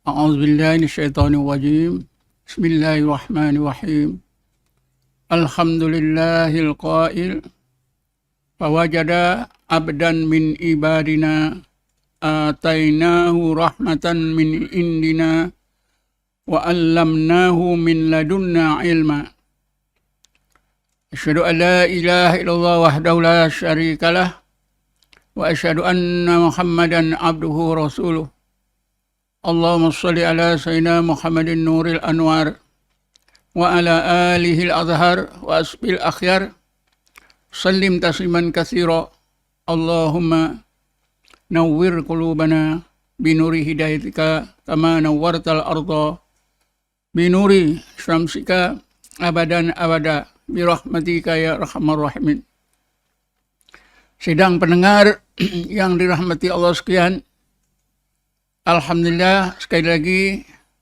أعوذ بالله من الشيطان الرجيم بسم الله الرحمن الرحيم الحمد لله القائل فوجد عبدا من عبادنا آتيناه رحمة من عندنا وعلمناه من لدنا علما أشهد أن لا إله إلا الله وحده لا شريك له وأشهد أن محمدا عبده ورسوله اللهم صل على سيدنا محمد النور الأنوار وعلى آله الأظهر وأصحابه الأخيار سلم تسليما كثيرا اللهم نور قلوبنا بنور هدايتك كما نورت الأرض بنور شمسك أبدا أبدا برحمتك يا أرحم الراحمين. Sidang pendengar yang dirahmati Allah sekalian, alhamdulillah sekali lagi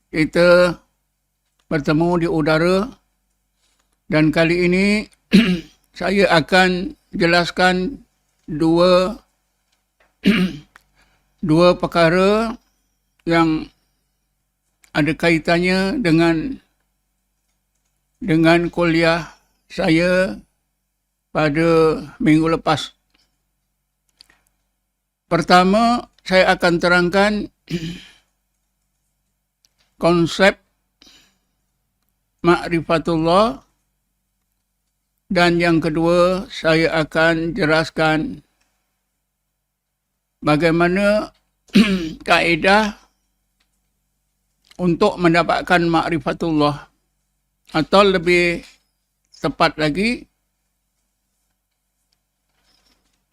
kita bertemu di udara, dan kali ini saya akan jelaskan dua perkara yang ada kaitannya dengan kuliah saya pada minggu lepas. Pertama, saya akan terangkan konsep ma'rifatullah, dan yang kedua saya akan jelaskan bagaimana kaedah untuk mendapatkan ma'rifatullah, atau lebih tepat lagi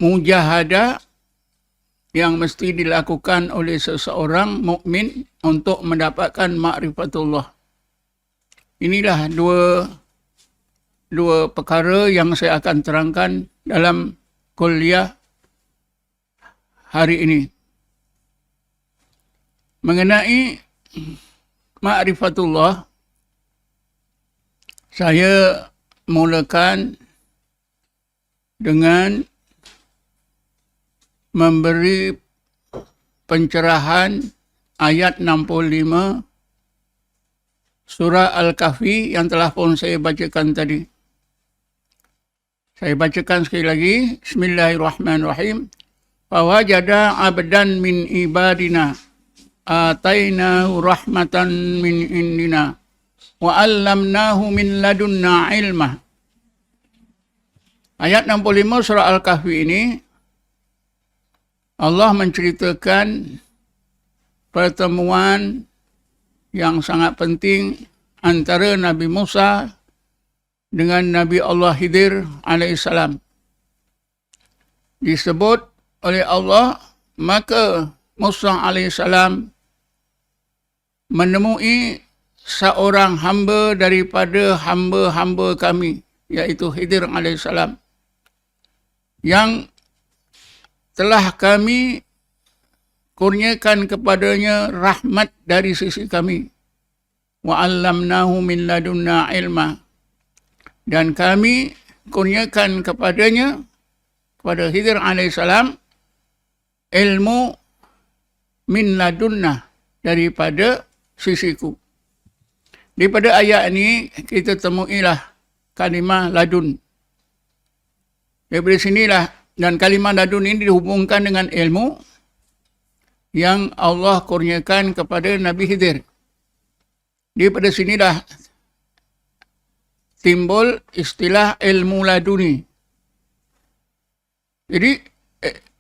mujahadah yang mesti dilakukan oleh seseorang mukmin untuk mendapatkan ma'rifatullah. Inilah dua perkara yang saya akan terangkan dalam kuliah hari ini. Mengenai ma'rifatullah, saya mulakan dengan memberi pencerahan ayat 65 surah Al-Kahfi yang telah pun saya bacakan tadi. Saya bacakan sekali lagi. Bismillahirrahmanirrahim. Fawajada abdan min ibadina atainahu rahmatan min indina wa 'allamnahu min ladunna ilma. Ayat 65 surah Al-Kahfi ini Allah menceritakan pertemuan yang sangat penting antara Nabi Musa dengan Nabi Allah Khidir alaihissalam. Disebut oleh Allah, maka Musa alaihissalam menemui seorang hamba daripada hamba-hamba kami, iaitu Khidir alaihissalam, yang telah kami kurniakan kepadanya rahmat dari sisi kami. Wa 'allamnahu min ladunna ilma. Dan kami kurniakan kepadanya, kepada Khidir alaihissalam, ilmu min ladunna, daripada sisiku. Daripada ayat ini kita temuilah kalimah ladun. Daripada sinilah, dan kalimah ladun ini dihubungkan dengan ilmu yang Allah kurniakan kepada Nabi Khidir. Daripada sinilah timbul istilah ilmu laduni. Jadi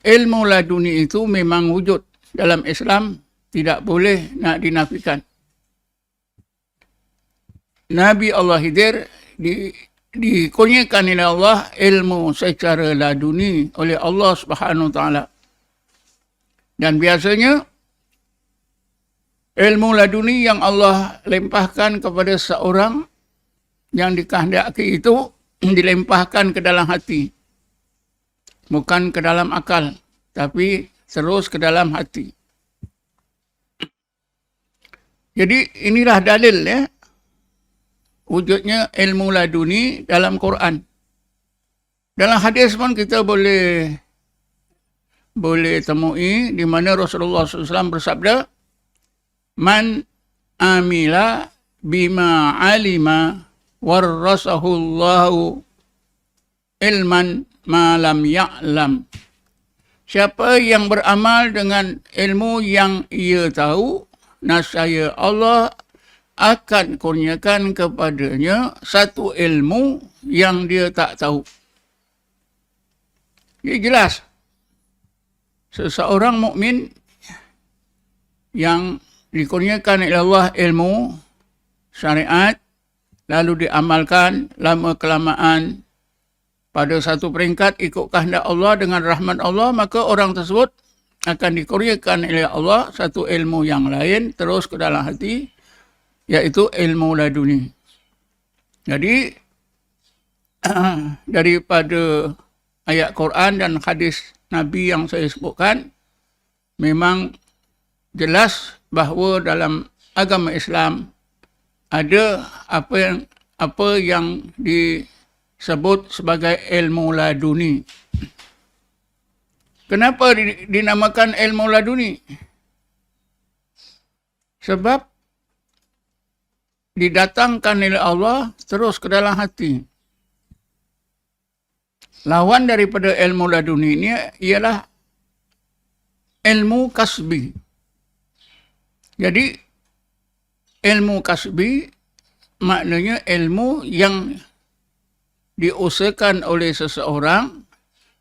ilmu laduni itu memang wujud dalam Islam, tidak boleh nak dinafikan. Nabi Allah Khidir dikurniakan oleh Allah ilmu secara laduni oleh Allah Subhanahu Wa Taala. Dan biasanya ilmu laduni yang Allah lempahkan kepada seorang yang dikehendaki itu dilempahkan ke dalam hati, bukan ke dalam akal, tapi terus ke dalam hati. Jadi inilah dalil wujudnya ilmu laduni dalam Quran. Dalam hadis pun kita boleh temui di mana Rasulullah SAW bersabda, Man amila bima alima warasahullahu ilman ma lam ya'lam. Siapa yang beramal dengan ilmu yang ia tahu, nascaya Allah akan kurniakan kepadanya satu ilmu yang dia tak tahu. Ini jelas. Seseorang mukmin yang dikurniakan oleh Allah ilmu syariat, lalu diamalkan lama-kelamaan pada satu peringkat ikut kehendak Allah dengan rahmat Allah, maka orang tersebut akan dikurniakan oleh Allah satu ilmu yang lain terus ke dalam hati, iaitu ilmu laduni. Jadi, daripada ayat Quran dan hadis Nabi yang saya sebutkan, memang jelas bahawa dalam agama Islam ada apa yang disebut sebagai ilmu laduni. Kenapa dinamakan ilmu laduni? Sebab didatangkan oleh Allah terus ke dalam hati. Lawan daripada ilmu laduni ini ialah ilmu kasbi. Jadi, ilmu kasbi maknanya ilmu yang diusahakan oleh seseorang,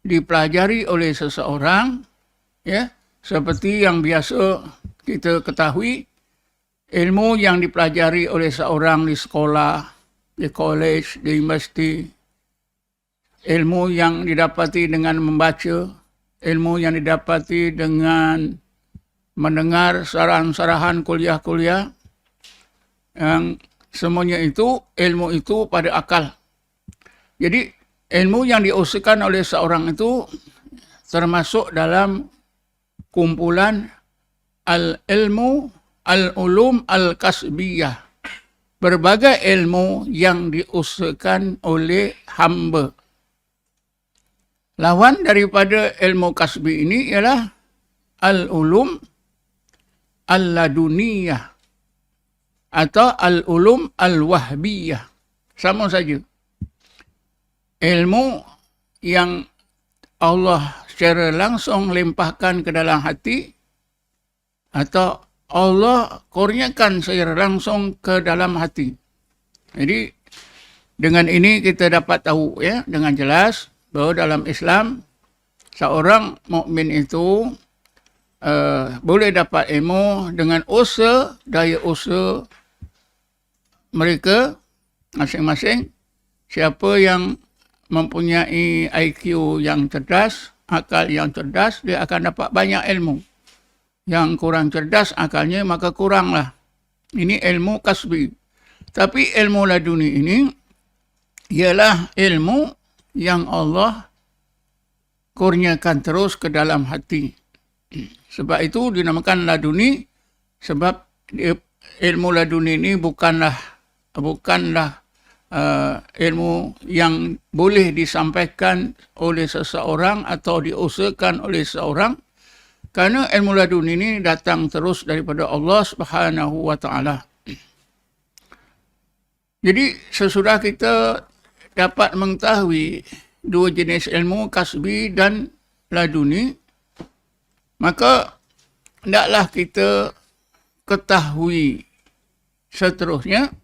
dipelajari oleh seseorang, ya, seperti yang biasa kita ketahui, ilmu yang dipelajari oleh seorang di sekolah, di college, di universiti, ilmu yang didapati dengan membaca, ilmu yang didapati dengan mendengar sarahan-sarahan kuliah-kuliah, yang semuanya itu, ilmu itu pada akal. Jadi, ilmu yang diusahakan oleh seorang itu termasuk dalam kumpulan al-ilmu, al-ulum, al-kasbiyah. Berbagai ilmu yang diusahakan oleh hamba. Lawan daripada ilmu kasbi ini ialah al-ulum al-laduniyah atau al-ulum al-wahbiyah. Sama saja. Ilmu yang Allah secara langsung limpahkan ke dalam hati atau Allah kurniakan secara langsung ke dalam hati. Jadi dengan ini kita dapat tahu ya dengan jelas bahawa dalam Islam seorang mukmin itu boleh dapat ilmu dengan usaha, daya usaha mereka masing-masing. Siapa yang mempunyai IQ yang cerdas, akal yang cerdas, dia akan dapat banyak ilmu. Yang kurang cerdas akalnya, maka kuranglah. Ini ilmu kasbi. Tapi ilmu laduni ini ialah ilmu yang Allah kurniakan terus ke dalam hati. Sebab itu dinamakan laduni, sebab ilmu laduni ini bukanlah ilmu yang boleh disampaikan oleh seseorang atau diusahakan oleh seseorang, kerana ilmu laduni ini datang terus daripada Allah Subhanahu wa Ta'ala. Jadi sesudah kita dapat mengetahui dua jenis ilmu, kasbi dan laduni, maka hendaklah kita ketahui seterusnya,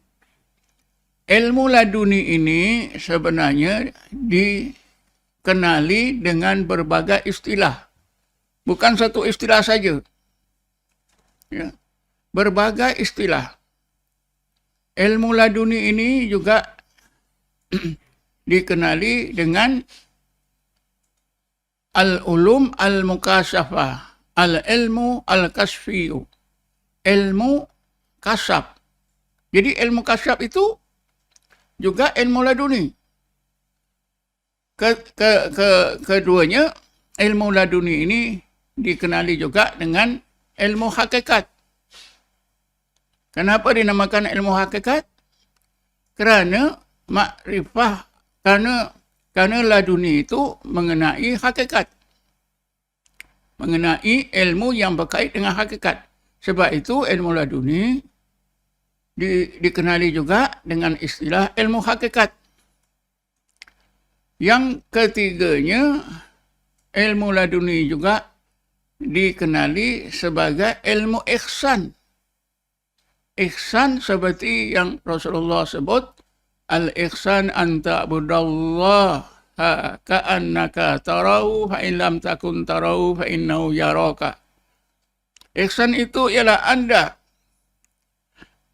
ilmu laduni ini sebenarnya dikenali dengan berbagai istilah. Bukan satu istilah saja. Ya. Berbagai istilah. Ilmu laduni ini juga dikenali dengan al-ulum al-mukasyafah, al-ilmu al-kasfiyu, ilmu kasyaf. Jadi ilmu kasyaf itu juga ilmu laduni. Keduanya, ilmu laduni ini dikenali juga dengan ilmu hakikat. Kenapa dinamakan ilmu hakikat? Kerana makrifah, kerana laduni itu mengenai hakikat. Mengenai ilmu yang berkait dengan hakikat. Sebab itu ilmu laduni dikenali juga dengan istilah ilmu hakikat. Yang ketiganya, ilmu laduni juga dikenali sebagai ilmu ihsan. Ihsan seperti yang Rasulullah sebut, al-ihsan an ta'budallaha ka'annaka tarahu fa in lam takun tarahu fa innahu yaraka. Ihsan itu ialah anda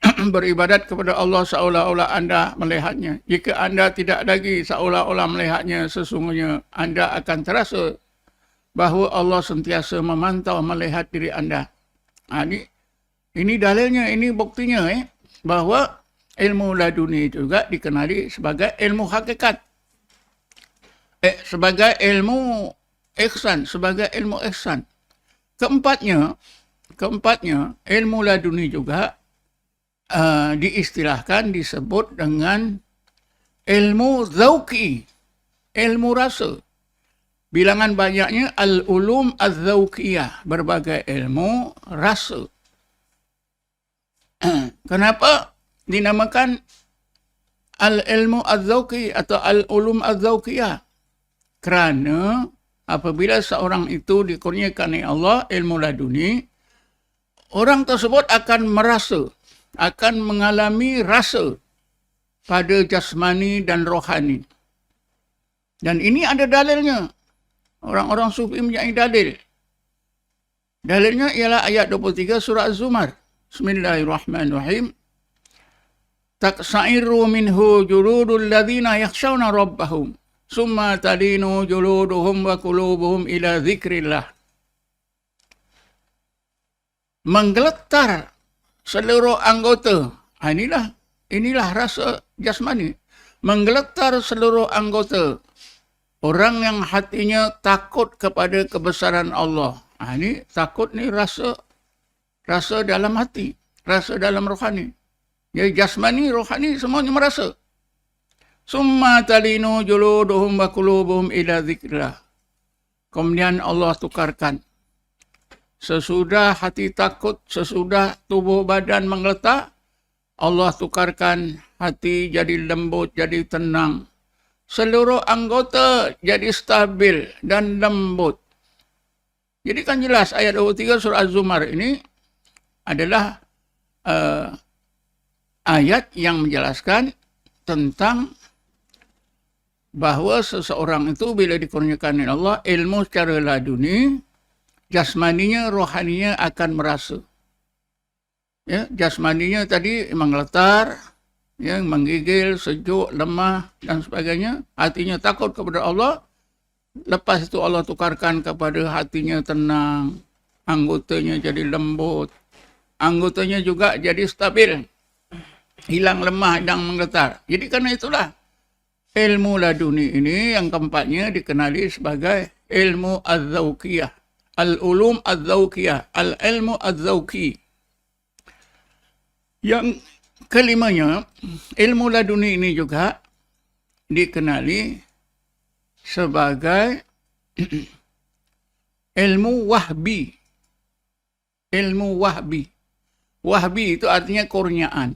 beribadat kepada Allah seolah-olah anda melihatnya. Jika anda tidak lagi seolah-olah melihatnya, sesungguhnya anda akan terasa bahawa Allah sentiasa memantau melihat diri anda. Ini dalilnya, ini buktinya bahawa ilmu laduni juga dikenali sebagai ilmu hakikat. Sebagai ilmu ihsan, sebagai ilmu ihsan. Keempatnya, ilmu laduni juga diistilahkan, disebut dengan ilmu zauqi, ilmu rasa. Bilangan banyaknya al-ulum az-zauqiyah, berbagai ilmu rasa. Kenapa dinamakan al-ilmu az-zauqi atau al-ulum az-zauqiyah? Kerana apabila seorang itu dikurniakan oleh Allah ilmu laduni, orang tersebut akan merasa, akan mengalami rasa pada jasmani dan rohani. Dan ini ada dalilnya. Orang-orang sufi mempunyai dalil. Dalilnya ialah ayat 23 surah Az-Zumar. Bismillahirrahmanirrahim. Taqsa'iru minhu juludul ladzina yakhshawna rabbahum summa talinu juluduhum wa qulubuhum ila dzikrillah. Menggeletar seluruh anggota. Inilah rasa jasmani. Menggeletar seluruh anggota. Orang yang hatinya takut kepada kebesaran Allah. Ini takut ni rasa dalam hati, rasa dalam rohani. Jadi jasmani, rohani semuanya merasa. Summa talinu juluduhum wa qulubuhum ila dzikrillah. Kemudian Allah tukarkan. Sesudah hati takut, sesudah tubuh badan menggeletar, Allah tukarkan hati jadi lembut, jadi tenang. Seluruh anggota jadi stabil dan lembut. Jadi kan jelas ayat 23 surah Az-Zumar ini adalah ayat yang menjelaskan tentang bahawa seseorang itu bila dikurniakan oleh Allah ilmu secara laduni, jasmaninya, rohaninya akan merasa. Ya, jasmaninya tadi menggeletar, ya, menggigil, sejuk, lemah dan sebagainya. Hatinya takut kepada Allah. Lepas itu Allah tukarkan kepada hatinya tenang, anggotanya jadi lembut, anggotanya juga jadi stabil, hilang lemah, hilang menggetar. Jadi karena itulah ilmu laduni ini yang keempatnya dikenali sebagai ilmu az-zauqiyah, al-ulum az-zauqiyah, al-ilmu az-zauqi. Yang kelimanya, ilmu laduni ini juga dikenali sebagai ilmu wahbi. Ilmu wahbi. Wahbi itu artinya kurniaan.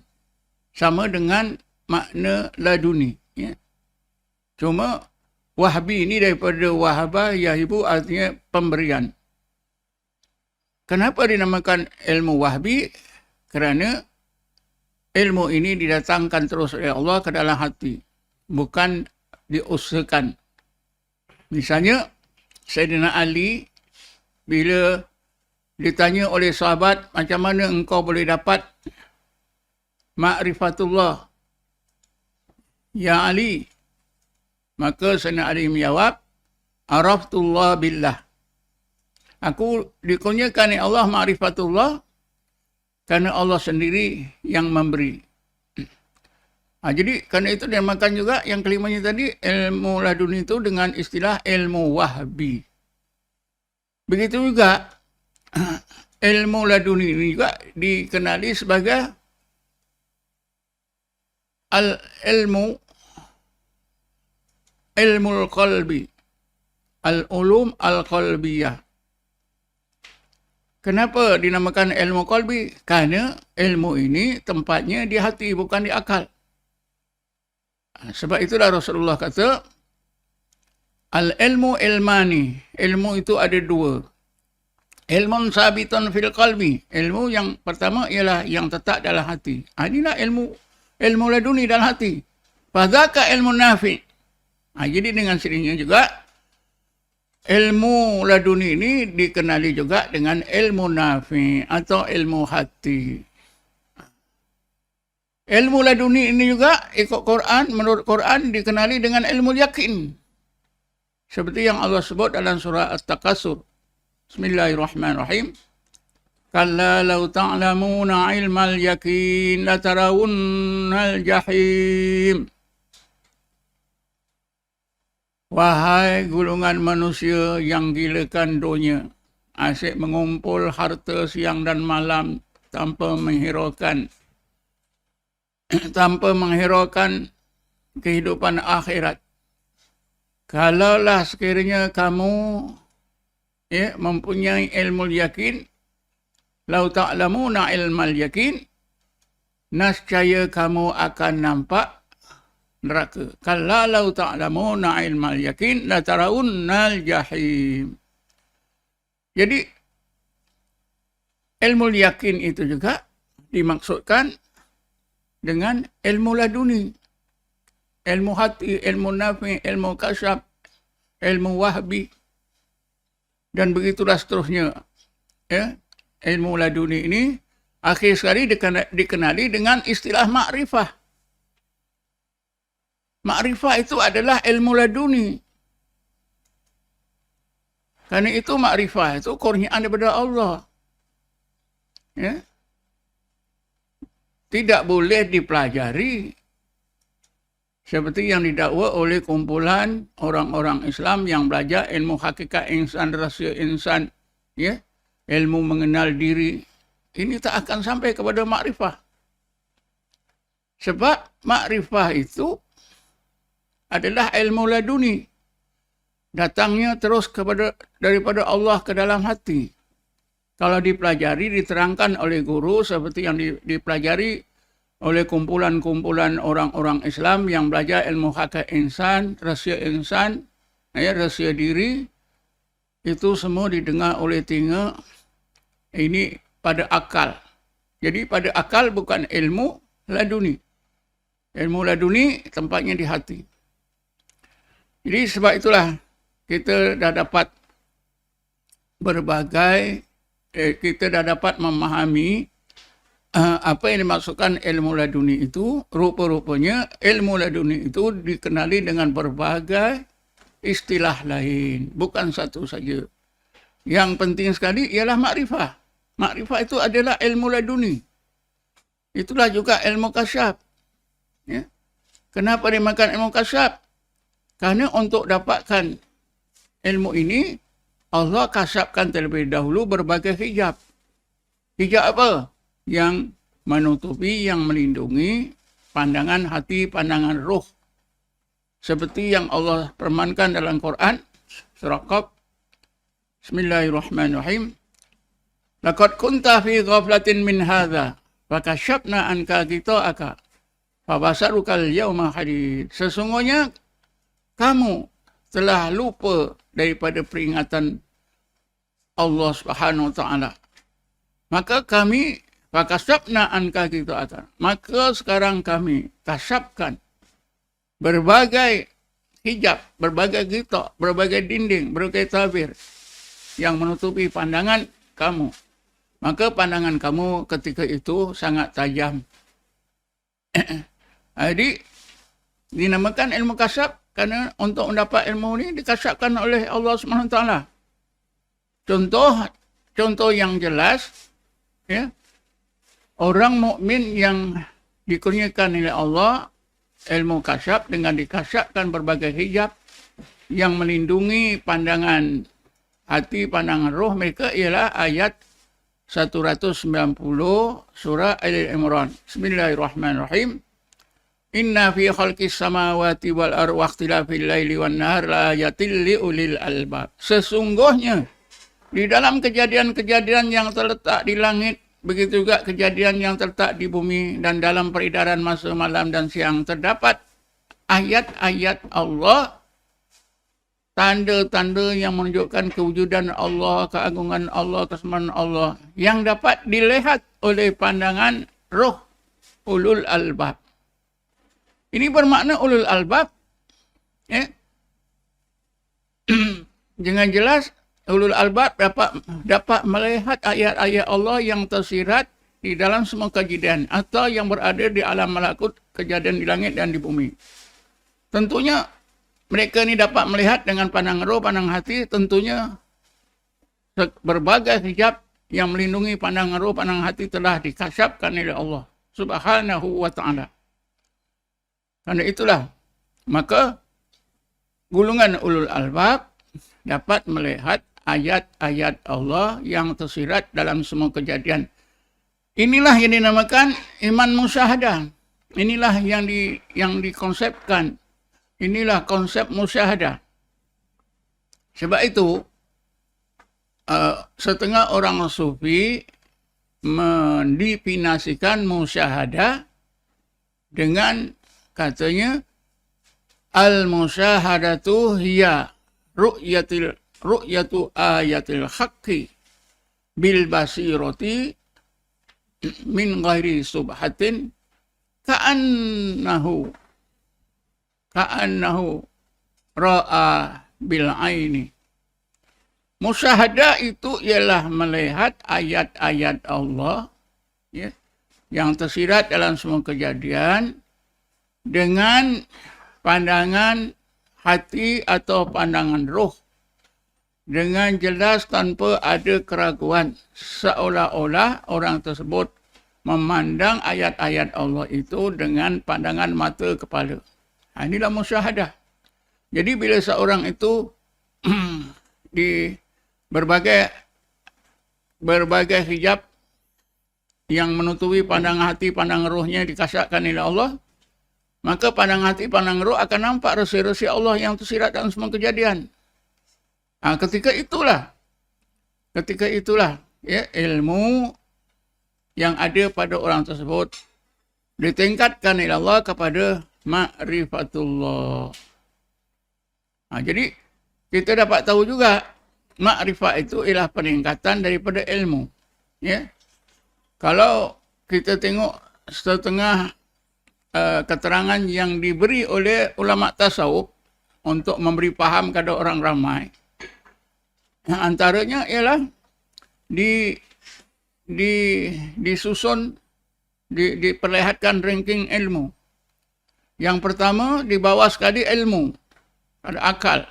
Sama dengan makna laduni. Ya. Cuma wahbi ini daripada wahaba, yahibu artinya pemberian. Kenapa dinamakan ilmu wahbi? Kerana ilmu ini didatangkan terus oleh Allah ke dalam hati. Bukan diusahakan. Misalnya, Sayyidina Ali bila ditanya oleh sahabat, macam mana engkau boleh dapat ma'rifatullah, ya Ali? Maka Sayyidina Ali menjawab, araftullah billah. Aku dikurniakan oleh Allah ma'rifatullah kerana Allah sendiri yang memberi. Jadi kerana itu dinamakan juga yang kelimanya tadi ilmu laduni itu dengan istilah ilmu wahbi. Begitu juga ilmu laduni ini juga dikenali sebagai al-ilmu ilmul qalbi, al-ulum al-qalbiyah. Kenapa dinamakan ilmu qalbi? Karena ilmu ini tempatnya di hati, bukan di akal. Sebab itulah Rasulullah kata, al-ilmu ilmani. Ilmu itu ada dua. Ilmun sabitun fil qalbi. Ilmu yang pertama ialah yang tetap dalam hati. Inilah ilmu laduni dalam hati. Fadzaka ilmu nafi. Jadi dengan sendirinya juga, ilmu laduni ini dikenali juga dengan ilmu nafi atau ilmu hati. Ilmu laduni ini juga ikut Quran, menurut Quran dikenali dengan ilmu yakin. Seperti yang Allah sebut dalam surah At-Takatsur. Bismillahirrahmanirrahim. Kalla law ta'lamuna ilmal yakin latarawunnal jahim. Wahai golongan manusia yang gilakan dunia, asyik mengumpul harta siang dan malam tanpa menghiraukan kehidupan akhirat. Kalaulah sekiranya kamu mempunyai ilmu yakin, lau ta'lamuna ilmal yakin, nascaya kamu akan nampak neraka. Kalla lau ta'lamuna ilmal yakin la tarawunnal jahim. Jadi ilmu yakin itu juga dimaksudkan dengan ilmu laduni. Ilmu hati, ilmu nafi, ilmu kasyaf, ilmu wahbi, dan begitulah seterusnya. Ilmu laduni ini akhir sekali dikenali dengan istilah ma'rifah. Ma'rifah itu adalah ilmu laduni. Karena itu ma'rifah itu kurniaan daripada Allah. Tidak boleh dipelajari seperti yang didakwa oleh kumpulan orang-orang Islam yang belajar ilmu hakikat insan, rahsia insan, ilmu mengenal diri. Ini tak akan sampai kepada ma'rifah. Sebab ma'rifah itu adalah ilmu laduni. Datangnya terus daripada Allah ke dalam hati. Kalau dipelajari, diterangkan oleh guru seperti yang dipelajari oleh kumpulan-kumpulan orang-orang Islam yang belajar ilmu hakikat insan, rahsia diri, itu semua didengar oleh telinga, ini pada akal. Jadi pada akal bukan ilmu laduni. Ilmu laduni tempatnya di hati. Jadi sebab itulah kita dah dapat kita dah dapat memahami apa yang dimaksudkan ilmu laduni itu. Rupa-rupanya ilmu laduni itu dikenali dengan berbagai istilah lain, bukan satu saja. Yang penting sekali ialah makrifah. Makrifah itu adalah ilmu laduni. Itulah juga ilmu kasyaf. Kenapa dimakan ilmu kasyaf? Karena untuk dapatkan ilmu ini, Allah kasyafkan terlebih dahulu berbagai hijab. Hijab apa? Yang menutupi, yang melindungi pandangan hati, pandangan roh. Seperti yang Allah firmankan dalam Quran, surah Qaf, Bismillahirrahmanirrahim. Laqad kunta fi ghaflatin min hadza, fakasyafna anka ghita'aka, fabasarukal yawma hadid. Sesungguhnya kamu telah lupa daripada peringatan Allah Subhanahu wa taala. Maka kami fakasyafna anka ghita'aka. Maka sekarang kami kasyafkan berbagai hijab, berbagai ghita', berbagai dinding, berbagai tabir yang menutupi pandangan kamu. Maka pandangan kamu ketika itu sangat tajam. Jadi dinamakan ilmu kasyaf karena untuk mendapat ilmu ini dikasyafkan oleh Allah SWT. Contoh yang jelas, orang mukmin yang dikurniakan oleh Allah ilmu kasyaf dengan dikasyafkan berbagai hijab yang melindungi pandangan hati, pandangan roh mereka ialah ayat 190 surah Al-Imran. Bismillahirrahmanirrahim. Inna fi khalqis samawati wal ardi wa ikhtilafil laili wan nahar la ayatil liulil albab. Sesungguhnya Di dalam kejadian-kejadian yang terletak di langit, begitu juga kejadian yang terletak di bumi dan dalam peredaran masa malam dan siang, terdapat ayat-ayat Allah, tanda-tanda yang menunjukkan kewujudan Allah, keagungan Allah, kesempurnaan Allah yang dapat dilihat oleh pandangan roh ulul albab. Ini bermakna ulul albab, ya. Dengan jelas ulul albab dapat melihat ayat-ayat Allah yang tersirat di dalam semua kejadian atau yang berada di alam malakut, kejadian di langit dan di bumi. Tentunya mereka ini dapat melihat dengan pandangan roh, pandangan hati, tentunya berbagai hijab yang melindungi pandangan roh, pandangan hati telah dikasyafkan oleh Allah Subhanahu wa ta'ala. Karena itulah, maka golongan ulul albab dapat melihat ayat-ayat Allah yang tersirat dalam semua kejadian. Inilah yang dinamakan iman musyahadah. Inilah yang dikonsepkan. Inilah konsep musyahadah. Sebab itu, setengah orang sufi mendefinisikan musyahadah dengan katanya al-musyahadatu hiya ru'yatu ayatil haqqi bil basirati min ghairi subhatin ka'annahu ra'a bil aini. Musyahadah itu ialah melihat ayat-ayat Allah, ya, yang tersirat dalam semua kejadian dengan pandangan hati atau pandangan roh, dengan jelas tanpa ada keraguan, seolah-olah orang tersebut memandang ayat-ayat Allah itu dengan pandangan mata kepala. Inilah musyahadah. Jadi bila seorang itu di berbagai hijab yang menutupi pandangan hati, pandangan rohnya dikasyafkan oleh Allah, maka pandangan hati, pandangan roh akan nampak rahsia-rahsia Allah yang tersirat dalam semua kejadian. Ketika itulah ya, ilmu yang ada pada orang tersebut ditingkatkan oleh Allah kepada ma'rifatullah. Jadi kita dapat tahu juga makrifat itu ialah peningkatan daripada ilmu. Ya. Kalau kita tengok setengah keterangan yang diberi oleh ulama tasawuf untuk memberi faham kepada orang ramai, antaranya ialah disusun, diperlihatkan ranking ilmu. Yang pertama, di bawah sekali ilmu, ada akal.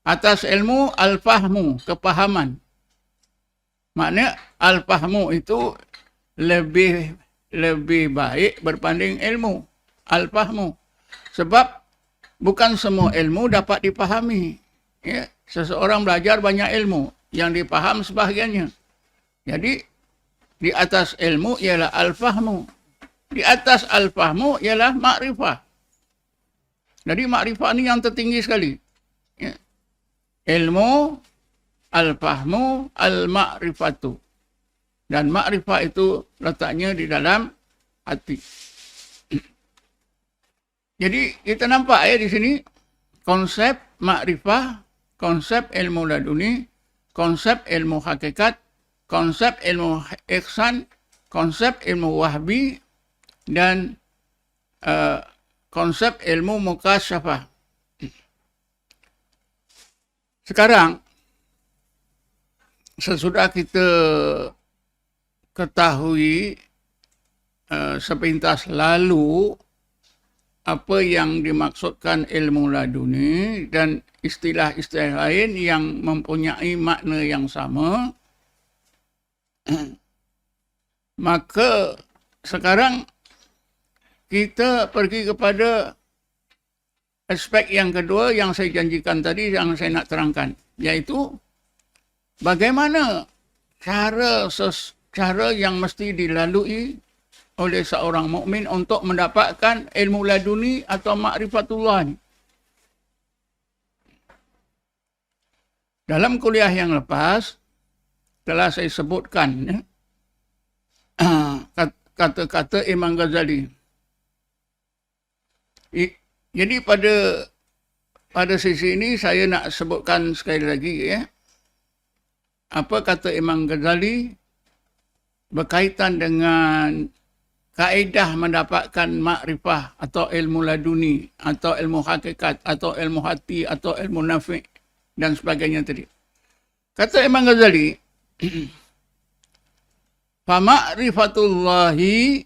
Atas ilmu, al-fahmu, kepahaman. Maknanya, al-fahmu itu lebih baik berbanding ilmu. Al-fahmu. Sebab, bukan semua ilmu dapat dipahami. Ya, seseorang belajar banyak ilmu, yang dipaham sebahagiannya. Jadi, di atas ilmu ialah al-fahmu. Di atas al-fahmu ialah makrifah. Jadi makrifah ini yang tertinggi sekali. Ya. Ilmu, al-fahmu, al-makrifatu. Dan makrifah itu letaknya di dalam hati. Jadi kita nampak ya di sini konsep makrifah, konsep ilmu laduni, konsep ilmu hakikat, konsep ilmu ihsan, konsep ilmu wahbi, dan konsep ilmu mukasyafah. Sekarang, sesudah kita ketahui sepintas lalu apa yang dimaksudkan ilmu laduni dan istilah-istilah lain yang mempunyai makna yang sama, maka sekarang kita pergi kepada aspek yang kedua yang saya janjikan tadi, yang saya nak terangkan, yaitu bagaimana cara yang mesti dilalui oleh seorang mukmin untuk mendapatkan ilmu laduni atau ma'rifatullah ini. Dalam kuliah yang lepas, telah saya sebutkan, ya, kata-kata Imam Ghazali. Jadi pada sisi ini saya nak sebutkan sekali lagi, ya, apa kata Imam Ghazali berkaitan dengan kaedah mendapatkan makrifah atau ilmu laduni atau ilmu hakikat atau ilmu hati atau ilmu nafi' dan sebagainya tadi. Kata Imam Ghazali, fa ma'rifatullahi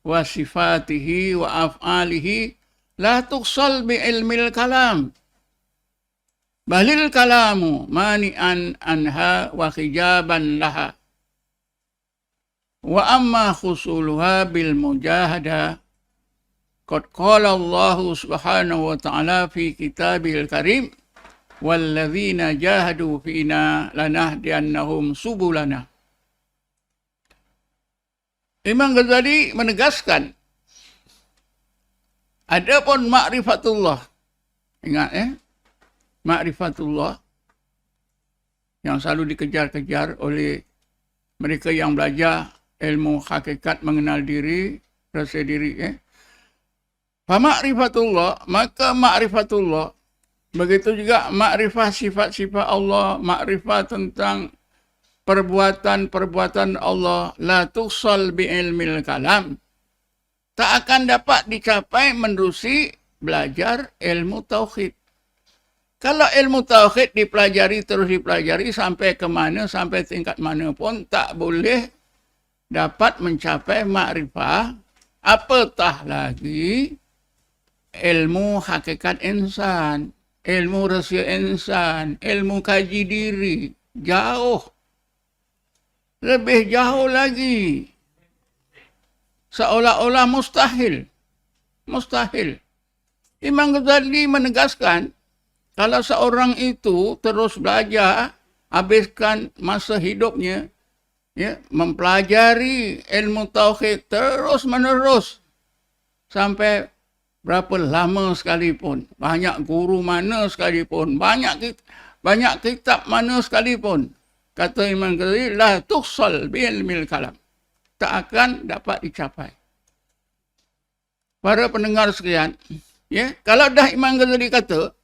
wa sifatihi wa af'alihi la tuqsal bi ilmil kalam. Balil kalamu mani'an anha wa hijaban laha. Wa amma khusuluha bil mujahada qad qala Allah subhanahu wa ta'ala fi kitabil karim walladzina jahadu fina lanahdiyannahum subulana. Imam Ghazali menegaskan, adapun ma'rifatullah, ingat, ma'rifatullah yang selalu dikejar-kejar oleh mereka yang belajar ilmu hakikat mengenal diri, rasa diri. Fa ma'rifatullah, maka ma'rifatullah, begitu juga ma'rifah sifat-sifat Allah, ma'rifah tentang perbuatan-perbuatan Allah, la tuqsal bi ilmil kalam, tak akan dapat dicapai menerusi belajar ilmu tauhid. Kalau ilmu tauhid dipelajari, terus dipelajari sampai ke mana, sampai tingkat mana pun, tak boleh dapat mencapai makrifah, apatah lagi ilmu hakikat insan, ilmu rahsia insan, ilmu kaji diri, jauh. Lebih jauh lagi. Seolah-olah mustahil. Mustahil. Imam Ghazali menegaskan, kalau seorang itu terus belajar, habiskan masa hidupnya, ya, mempelajari ilmu tauhid terus menerus sampai berapa lama sekalipun, banyak guru mana sekalipun, banyak kitab mana sekalipun, kata Imam Ghazali, la tuqsal bi ilmil kalam, tak akan dapat dicapai. Para pendengar sekalian, ya, kalau dah Imam Ghazali kata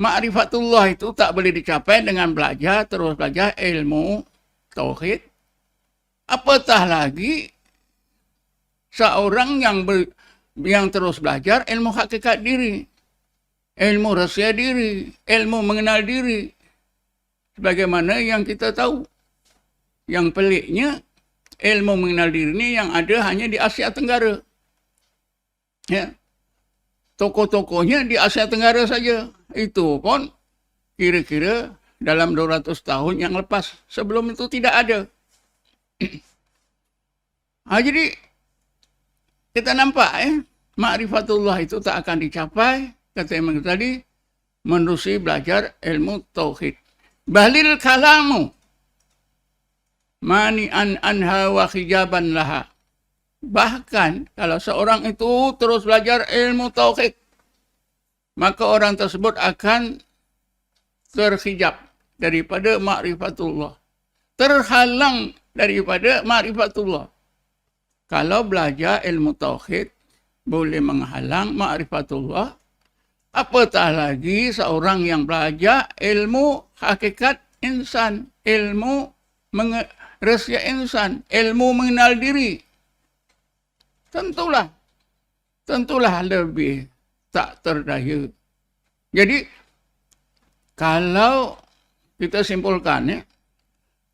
ma'rifatullah itu tak boleh dicapai dengan belajar, terus belajar ilmu tauhid, apatah lagi seorang yang terus belajar ilmu hakikat diri, ilmu rahsia diri, ilmu mengenal diri. Sebagaimana yang kita tahu, yang peliknya ilmu mengenal diri ini yang ada hanya di Asia Tenggara. Ya. Tokoh-tokohnya di Asia Tenggara saja. Itu pun kira-kira dalam 200 tahun yang lepas. Sebelum itu tidak ada. Jadi kita nampak, ma'rifatullah itu tak akan dicapai, kata Imam tadi, menerusi belajar ilmu tauhid. Balil kalamu mani'an anha wa hijaban laha. Bahkan kalau seorang itu terus belajar ilmu tauhid, maka orang tersebut akan terhijab daripada ma'rifatullah, terhalang daripada ma'rifatullah. Kalau belajar ilmu tauhid boleh menghalang ma'rifatullah, apatah lagi seorang yang belajar ilmu hakikat insan, ilmu rahsia insan, ilmu mengenal diri. Tentulah lebih tak terdaya. Jadi kalau kita simpulkan,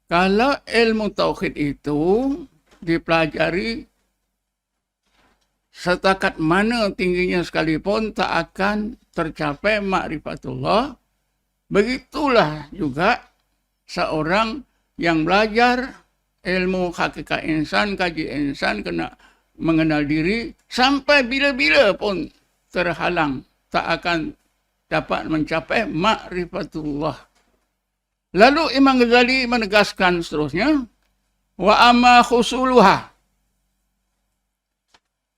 kalau ilmu tauhid itu dipelajari setakat mana tingginya sekalipun tak akan tercapai ma'rifatullah, begitulah juga seorang yang belajar ilmu hakikat insan, kaji insan, kena mengenal diri, sampai bila-bila pun terhalang, tak akan dapat mencapai ma'rifatullah. Lalu Imam Ghazali menegaskan seterusnya, wa amma khusuluha.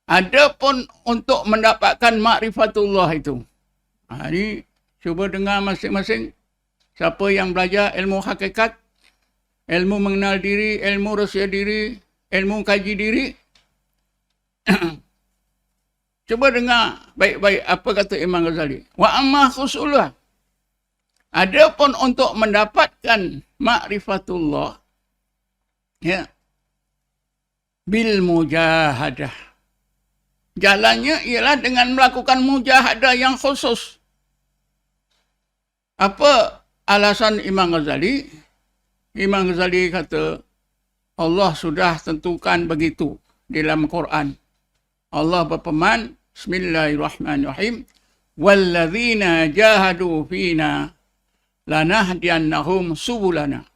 Adapun untuk mendapatkan ma'rifatullah itu. Ini cuba dengar masing-masing. Siapa yang belajar ilmu hakikat, ilmu mengenal diri, ilmu rahsia diri, ilmu kaji diri. Cuba dengar baik-baik apa kata Imam Ghazali. Wa amma khusullah. Adapun untuk mendapatkan ma'rifatullah, ya, bil mujahadah. Jalannya ialah dengan melakukan mujahadah yang khusus. Apa alasan Imam Ghazali? Imam Ghazali kata, Allah sudah tentukan begitu di dalam Quran. Allah berfirman, Bismillahirrahmanirrahim, walladzina jahadu fina lanahdiyannahum subulana.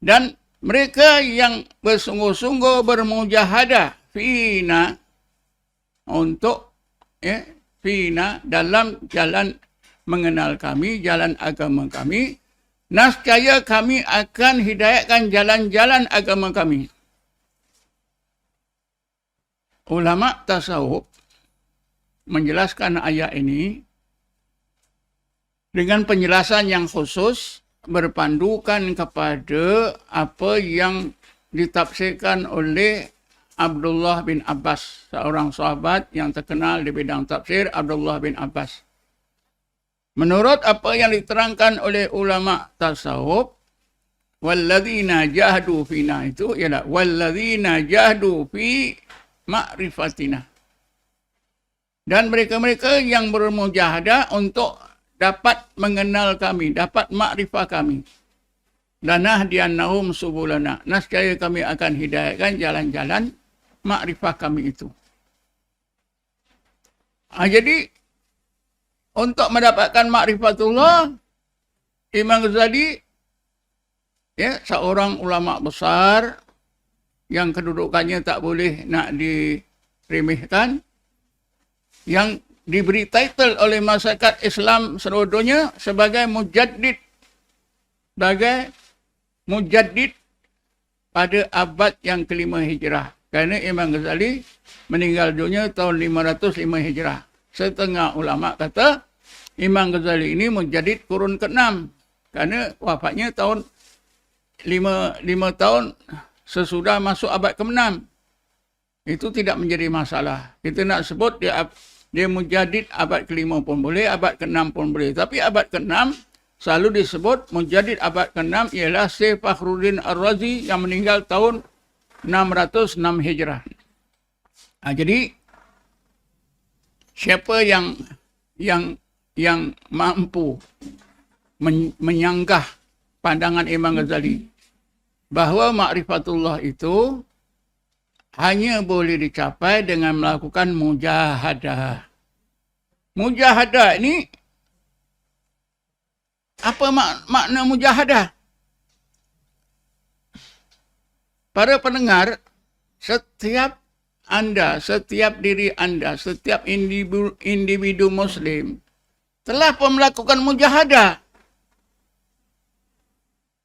Dan mereka yang bersungguh-sungguh bermujahadah fina, untuk fina dalam jalan mengenal kami, jalan agama kami, nescaya kami akan hidayatkan jalan-jalan agama kami. Ulama tasawuf menjelaskan ayat ini dengan penjelasan yang khusus berpandukan kepada apa yang ditafsirkan oleh Abdullah bin Abbas, seorang sahabat yang terkenal di bidang tafsir, Abdullah bin Abbas. Menurut apa yang diterangkan oleh ulama tasawuf, walladzina jahadu fina itu ialah walladzina jahadu fi ma'rifatina. Dan mereka-mereka yang bermujahadah untuk dapat mengenal kami, dapat makrifah kami. Lanahdiyannahum subulana. Nescaya kami akan hidayahkan jalan-jalan makrifah kami itu. Jadi, untuk mendapatkan makrifatullah, Imam Ghazali, ya, seorang ulama besar yang kedudukannya tak boleh nak diremehkan, yang diberi title oleh masyarakat Islam seluruhnya sebagai mujaddid. Sebagai mujaddid pada abad yang kelima Hijrah. Kerana Imam Ghazali meninggal dunia tahun 505 Hijrah. Setengah ulama kata Imam Ghazali ini mujaddid kurun ke-6. Kerana wafatnya tahun 5 tahun sesudah masuk abad ke-6. Itu tidak menjadi masalah. Kita nak sebut dia mujaddid abad ke-5 pun boleh, abad ke-6 pun boleh. Tapi abad ke-6 selalu disebut mujaddid abad ke-6 ialah Syekh Fakhruddin Ar-Razi yang meninggal tahun 606 Hijrah. Jadi siapa yang mampu menyanggah pandangan Imam Ghazali bahawa makrifatullah itu hanya boleh dicapai dengan melakukan mujahadah. Mujahadah ini, apa makna mujahadah? Para pendengar, setiap diri anda, setiap individu Muslim telah pun melakukan mujahadah.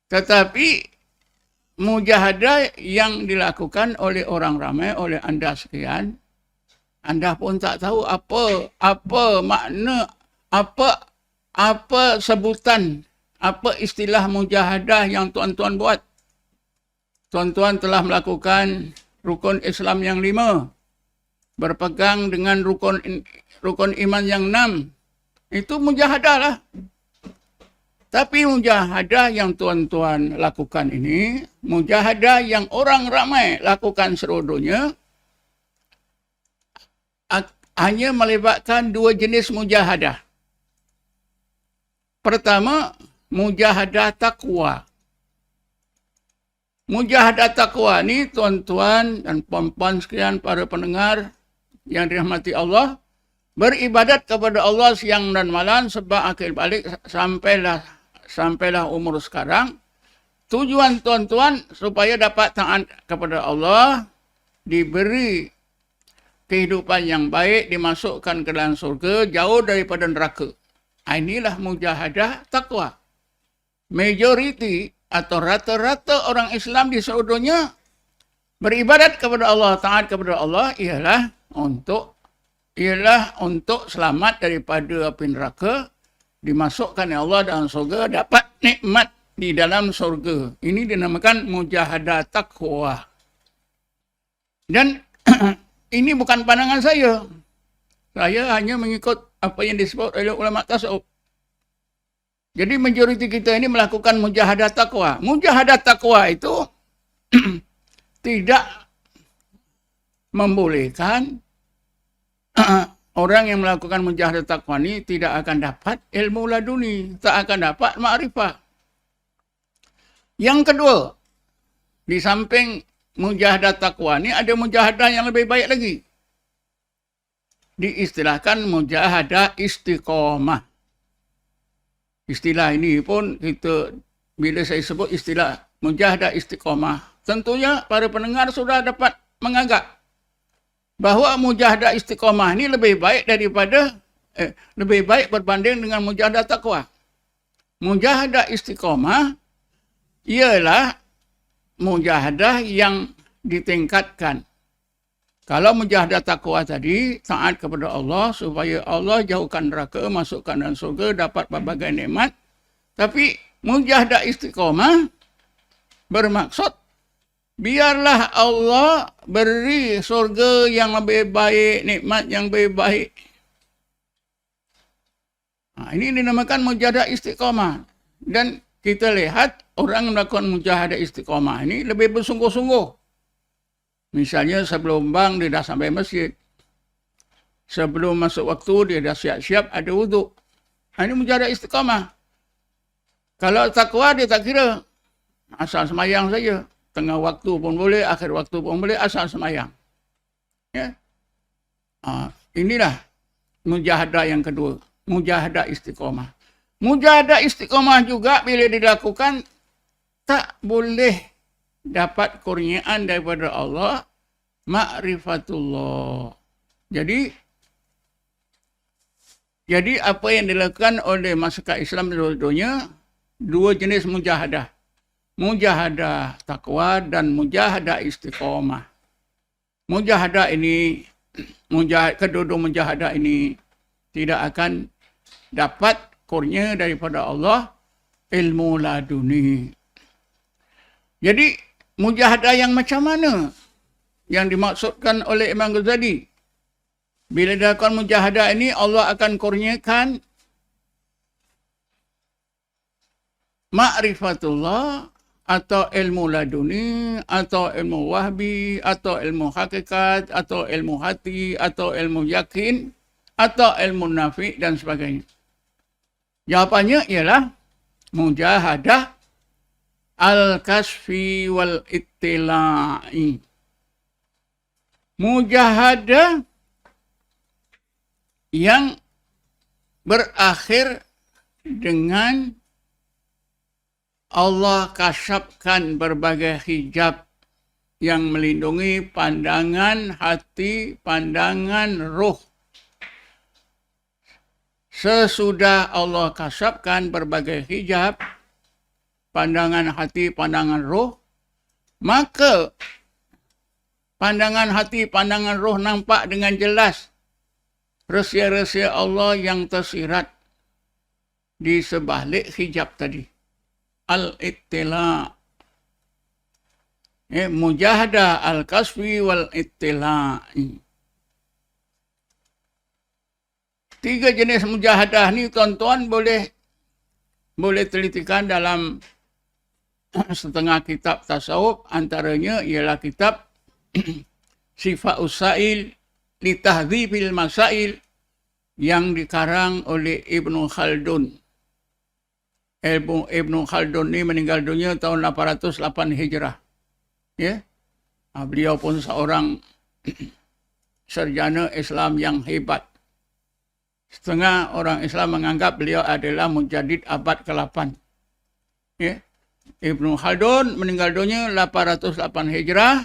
Tetapi mujahadah yang dilakukan oleh orang ramai, oleh anda sekian, anda pun tak tahu apa makna, apa sebutan, apa istilah mujahadah yang tuan-tuan buat. Tuan-tuan telah melakukan rukun Islam yang 5, berpegang dengan rukun iman yang 6. Itu mujahadah lah. Tapi mujahadah yang tuan-tuan lakukan ini, mujahadah yang orang ramai lakukan seluruhnya, hanya melibatkan 2 jenis mujahadah. Pertama, mujahadah takwa. Mujahadah takwa ni tuan-tuan dan puan-puan sekalian, para pendengar yang dirahmati Allah, beribadat kepada Allah siang dan malam sebab akhir balik sampailah umur sekarang. Tujuan tuan-tuan supaya dapat taat kepada Allah, diberi kehidupan yang baik, dimasukkan ke dalam surga, jauh daripada neraka. Inilah mujahadah takwa. Majoriti atau rata-rata orang Islam di seluruh dunia beribadat kepada Allah, taat kepada Allah ialah untuk selamat daripada api neraka, dimasukkan oleh Allah dalam surga, dapat nikmat di dalam surga. Ini dinamakan mujahadah taqwa. Dan ini bukan pandangan saya. Saya hanya mengikut apa yang disebut oleh ulama tasawuf. Jadi majoriti kita ini melakukan mujahadah taqwa. Mujahadah taqwa itu tidak membolehkan orang yang melakukan mujahadah taqwa ini tidak akan dapat ilmu laduni, tak akan dapat ma'rifah. Yang kedua, di samping mujahadah taqwa ini ada mujahadah yang lebih baik lagi. Diistilahkan mujahadah istiqomah. Istilah ini pun kita, bila saya sebut istilah mujahadah istiqomah, tentunya para pendengar sudah dapat menganggap bahawa mujahadah istiqomah ini lebih baik daripada, lebih baik berbanding dengan mujahadah taqwa. Mujahadah istiqomah ialah mujahadah yang ditingkatkan. Kalau mujahadah taqwa tadi, taat kepada Allah supaya Allah jauhkan neraka, masukkan dalam surga, dapat berbagai nikmat. Tapi mujahadah istiqomah bermaksud biarlah Allah beri surga yang lebih baik, nikmat yang lebih baik. Ini dinamakan mujahadah istiqomah. Dan kita lihat orang melakukan mujahadah istiqomah ini lebih bersungguh-sungguh. Misalnya sebelum bang dia dah sampai masjid. Sebelum masuk waktu dia dah siap-siap ada wuduk. Ini mujahadah istiqamah. Kalau takwa dia tak kira. Asal semayang saja. Tengah waktu pun boleh, akhir waktu pun boleh, asal semayang. Ya. Inilah mujahadah yang kedua. Mujahadah istiqamah. Mujahadah istiqamah juga bila dilakukan tak boleh dapat kurniaan daripada Allah, ma'rifatullah. Jadi apa yang dilakukan oleh masyarakat Islam di dunia, dua jenis mujahadah. Mujahadah taqwa dan mujahadah istiqamah. Mujahadah ini, kedua-dua mujahadah ini tidak akan dapat kurnia daripada Allah, ilmu laduni. Jadi mujahadah yang macam mana yang dimaksudkan oleh Imam Ghazali? Bila dilakukan mujahadah ini, Allah akan kurniakan ma'rifatullah atau ilmu laduni, atau ilmu wahbi, atau ilmu hakikat, atau ilmu hati, atau ilmu yakin, atau ilmu nafi dan sebagainya. Jawapannya ialah mujahadah al-kasfi wal ittila'i. Mujahadah yang berakhir dengan Allah kasyafkan berbagai hijab yang melindungi pandangan hati, pandangan roh. Sesudah Allah kasyafkan berbagai hijab, pandangan hati, pandangan roh, maka pandangan hati, pandangan roh nampak dengan jelas rahsia-rahsia Allah yang tersirat di sebalik hijab tadi. Al-ittila'. Mujahadah al-kasfi wal-ittila'i. Tiga jenis mujahadah ni tuan-tuan boleh telitikan dalam setengah kitab tasawuf, antaranya ialah kitab Sifat Usail li Tahdhibil Masail yang dikarang oleh Ibnu Khaldun. Ibnu Khaldun ni meninggal dunia tahun 808 Hijrah. Ya. Beliau pun seorang sarjana Islam yang hebat. Setengah orang Islam menganggap beliau adalah mujaddid abad ke-8. Ya. Ibnu Khaldun meninggal dunia 808 Hijrah.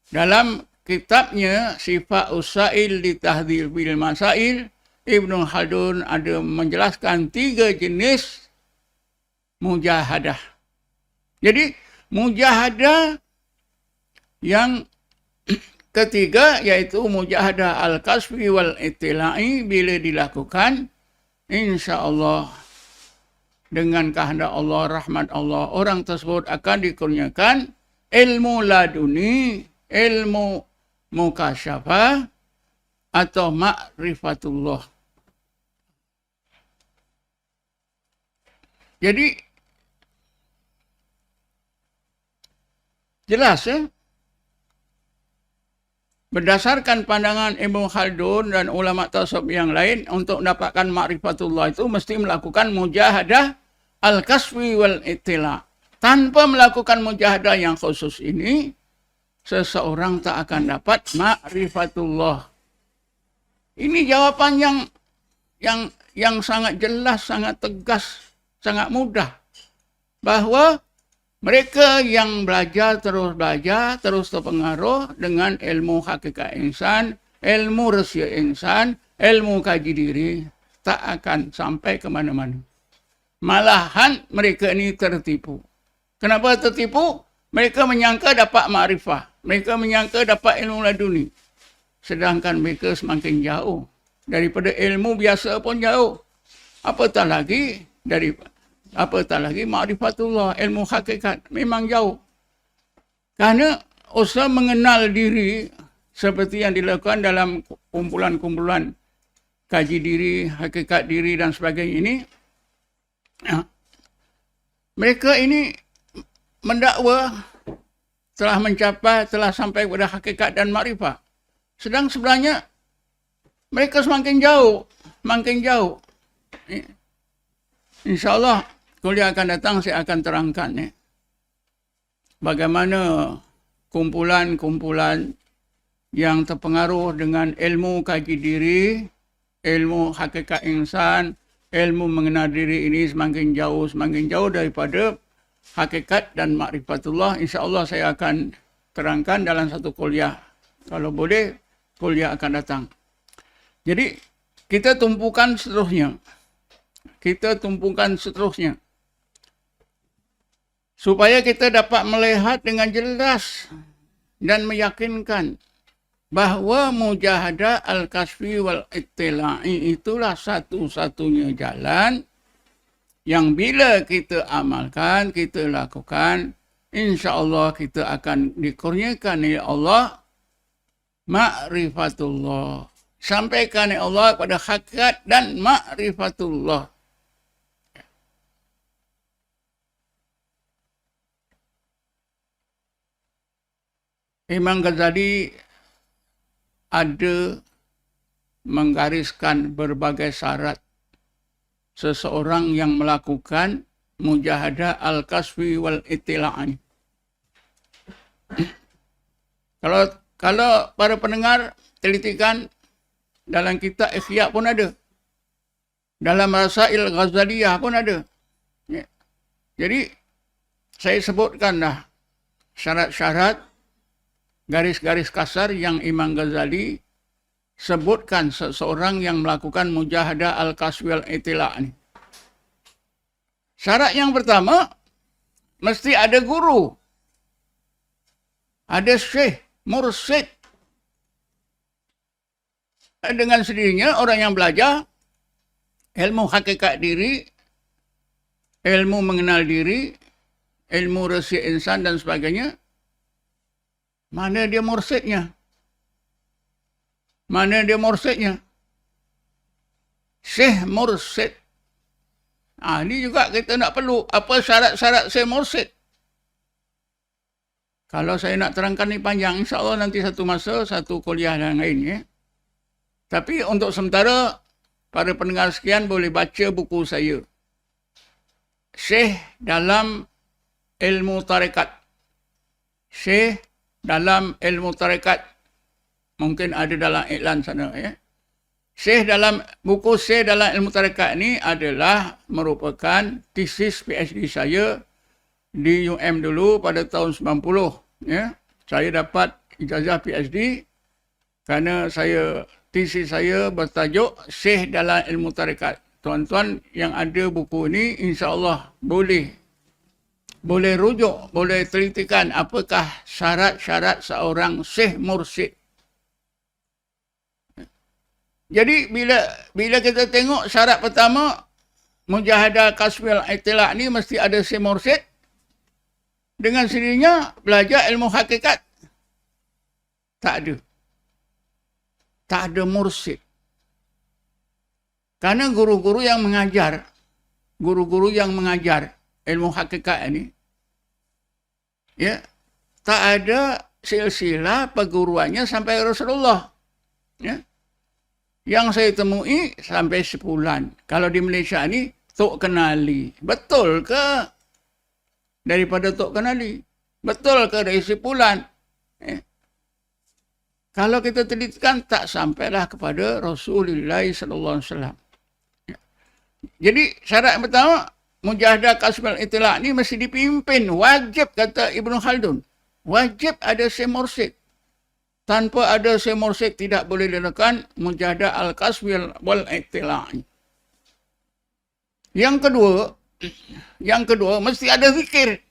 Dalam kitabnya Sifat Usail li Tahdhibil Masail, Ibnu Khaldun ada menjelaskan tiga jenis mujahadah. Jadi mujahadah yang ketiga yaitu mujahadah al-kasfi wal ittila'i, bila dilakukan insya-Allah dengan kehendak Allah, rahmat Allah, orang tersebut akan dikurniakan ilmu laduni, ilmu mukasyafah atau ma'rifatullah. Jadi jelas ya, berdasarkan pandangan Ibnu Khaldun dan ulama tasawuf yang lain, untuk mendapatkan ma'rifatullah itu mesti melakukan mujahadah al-kaswi wal ittila. Tanpa melakukan mujahadah yang khusus ini, seseorang tak akan dapat ma'rifatullah. Ini jawaban yang sangat jelas, sangat tegas, sangat mudah. Bahwa mereka yang belajar, terus terpengaruh dengan ilmu hakikat insan, ilmu rahsia insan, ilmu kaji diri, tak akan sampai ke mana-mana. Malahan mereka ini tertipu. Kenapa tertipu? Mereka menyangka dapat ma'rifah. Mereka menyangka dapat ilmu laduni. Sedangkan mereka semakin jauh. Daripada ilmu biasa pun jauh. Apatah lagi ma'rifatullah, ilmu hakikat, memang jauh. Karena usaha mengenal diri seperti yang dilakukan dalam kumpulan-kumpulan kaji diri, hakikat diri dan sebagainya ini, mereka ini mendakwa telah sampai kepada hakikat dan makrifat. Sedang sebenarnya mereka semakin jauh, makin jauh. InsyaAllah kuliah akan datang saya akan terangkan bagaimana kumpulan-kumpulan yang terpengaruh dengan ilmu kaji diri, ilmu hakikat insan, ilmu mengenal diri ini semakin jauh daripada hakikat dan ma'rifatullah. InsyaAllah saya akan terangkan dalam satu kuliah. Kalau boleh, kuliah akan datang. Jadi, kita tumpukan seterusnya. Supaya kita dapat melihat dengan jelas dan meyakinkan bahawa mujahadah al-kasfi wal ittila'i itulah satu-satunya jalan yang bila kita amalkan, kita lakukan, insya-Allah kita akan dikurniakan oleh Allah ma'rifatullah. Sampaikan oleh Allah kepada hakikat dan ma'rifatullah. Imam Ghazali ada menggariskan berbagai syarat seseorang yang melakukan mujahadah al-kasfi wal ittila'i. Kalau para pendengar telitikan dalam kitab Ikhya pun ada. Dalam Rasail Ghazaliyah pun ada. Jadi saya sebutkan dah syarat-syarat, garis-garis kasar yang Imam Ghazali sebutkan seseorang yang melakukan mujahadah al-kaswi wal ittila' ni. Syarat yang pertama, mesti ada guru. Ada syekh, mursyid. Dengan sendirinya orang yang belajar ilmu hakikat diri, ilmu mengenal diri, ilmu rahsia insan dan sebagainya, mana dia mursyidnya? Syekh mursyid. Ini juga kita nak perlu. Apa syarat-syarat syekh mursyid? Kalau saya nak terangkan ni panjang, insya-Allah nanti satu masa, satu kuliah yang lain. Tapi untuk sementara, para pendengar sekian boleh baca buku saya. Syekh dalam ilmu tarekat. Syekh dalam ilmu tarekat. Mungkin ada dalam iklan sana. Syekh dalam buku Syekh dalam ilmu tarekat ni adalah merupakan tesis PhD saya di UM dulu pada tahun 90. Saya dapat ijazah PhD kerana tesis saya bertajuk Syekh dalam ilmu tarekat. Tuan-tuan yang ada buku ni insya-Allah boleh rujuk, boleh telitikan apakah syarat-syarat seorang syekh mursyid. Jadi bila kita tengok syarat pertama, mujahadah kasfil itilak ni mesti ada si mursyid. Dengan sendirinya belajar ilmu hakikat. Tak ada. Tak ada mursyid. Karena guru-guru yang mengajar ilmu hakikat ini, ya, tak ada silsilah perguruannya sampai Rasulullah. Ya. Yang saya temui sampai 10. Kalau di Malaysia ni, Tok Kenali. Betul ke daripada Tok Kenali? Betul ke dari 10? Ya. Kalau kita telitikan, tak sampailah kepada Rasulullah SAW. Ya. Jadi syarat yang pertama, mujahadah kasfil itilak ni mesti dipimpin. Wajib, kata Ibn Khaldun. Wajib ada si mursyid. Tanpa ada si mursyid tidak boleh dilakukan mujahadah al-kasfil wal itilak. Yang kedua mesti ada zikir.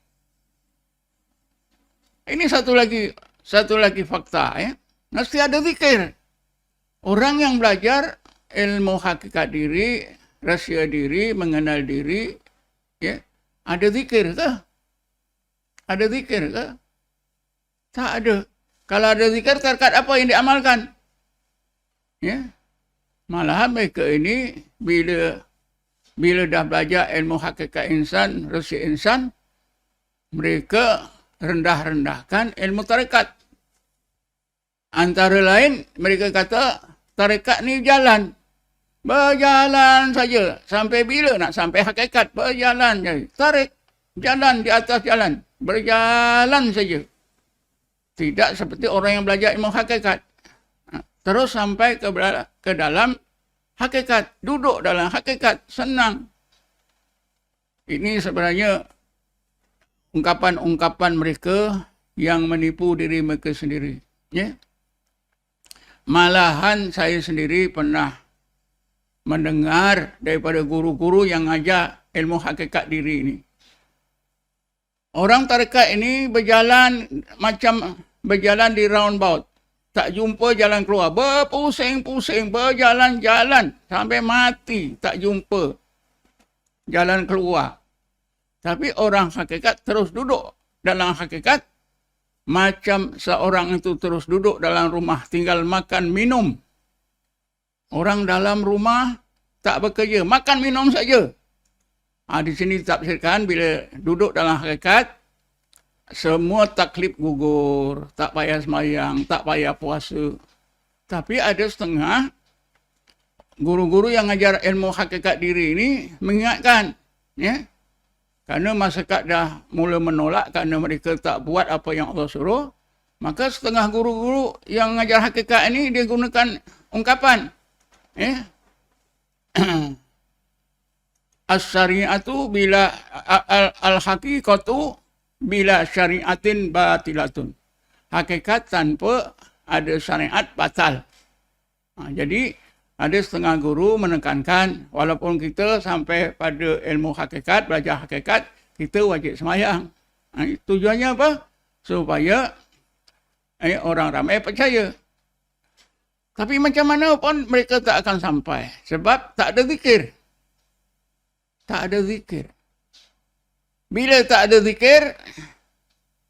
Ini satu lagi fakta, ya. Mesti ada zikir. Orang yang belajar ilmu hakikat diri, rahsia diri, mengenal diri, ya, ada zikir ke? Ada zikir ke? Tak ada. Kalau ada zikir, tarekat apa yang diamalkan? Ya. Malahan mereka ini bila dah belajar ilmu hakikat insan, rahsia insan, mereka rendah-rendahkan ilmu tarekat. Antara lain, mereka kata tarekat ni jalan. Berjalan saja. Sampai bila nak sampai hakikat? Berjalan saja. Tarik. Jalan di atas jalan. Berjalan saja. Tidak seperti orang yang belajar ilmu hakikat. Terus sampai ke dalam hakikat. Duduk dalam hakikat. Senang. Ini sebenarnya ungkapan-ungkapan mereka yang menipu diri mereka sendiri. Ya. Malahan saya sendiri pernah mendengar daripada guru-guru yang ajar ilmu hakikat diri ini. Orang tarekat ini berjalan di roundabout. Tak jumpa jalan keluar. Berpusing-pusing, berjalan-jalan sampai mati. Tak jumpa jalan keluar. Tapi orang hakikat terus duduk dalam hakikat. Macam seorang itu terus duduk dalam rumah, tinggal makan, minum. Orang dalam rumah tak bekerja, makan, minum saja. Di sini ditafsirkan bila duduk dalam hakikat, semua taklif gugur, tak payah sembahyang, tak payah puasa. Tapi ada setengah guru-guru yang ajar ilmu hakikat diri ini mengingatkan, ya. Karena masyarakat dah mula menolak kerana mereka tak buat apa yang Allah suruh, maka setengah guru-guru yang mengajar hakikat ini dia gunakan ungkapan, ya. As-syari'atu bila al-haqiqatu bila syari'atin batilatun. Hakikat tanpa ada syariat batal. Jadi ada setengah guru menekankan walaupun kita sampai pada ilmu hakikat, belajar hakikat, kita wajib sembahyang. Tujuannya apa? Supaya orang ramai percaya. Tapi macam mana pun mereka tak akan sampai. Sebab tak ada zikir. Tak ada zikir. Bila tak ada zikir,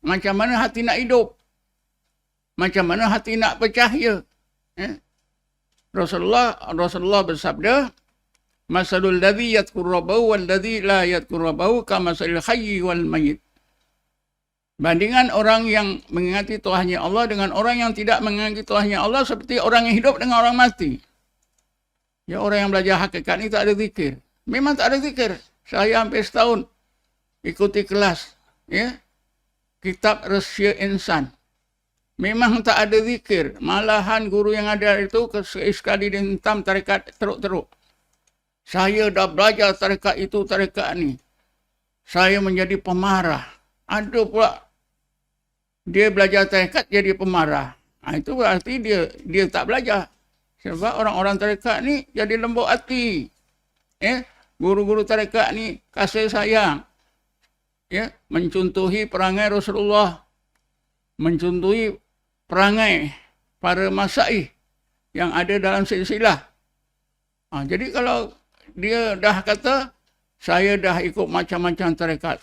macam mana hati nak hidup? Macam mana hati nak bercahaya? Rasulullah bersabda, Masalul ladzi yadhkur rabbahu wal ladzi la yadhkur rabbahu kamasalil hayyi wal mayyit. Bandingan orang yang mengingati Tuhannya Allah dengan orang yang tidak mengingati Tuhannya Allah seperti orang yang hidup dengan orang mati. Ya, orang yang belajar hakikat ni tak ada zikir. Memang tak ada zikir. Saya hampir setahun ikuti kelas, ya, kitab rahsia insan. Memang tak ada zikir. Malahan guru yang ada itu sekali dihentam tarekat teruk-teruk. Saya dah belajar tarekat itu, tarekat ni. Saya menjadi pemarah. Ada pula dia belajar tarekat jadi pemarah. Itu berarti dia tak belajar. Sebab orang-orang tarekat ni jadi lembut hati. Guru-guru tarekat ni kasih sayang. Mencontohi perangai Rasulullah. Mencontohi perangai para masyaikh yang ada dalam silsilah. Jadi kalau dia dah kata saya dah ikut macam-macam tarekat.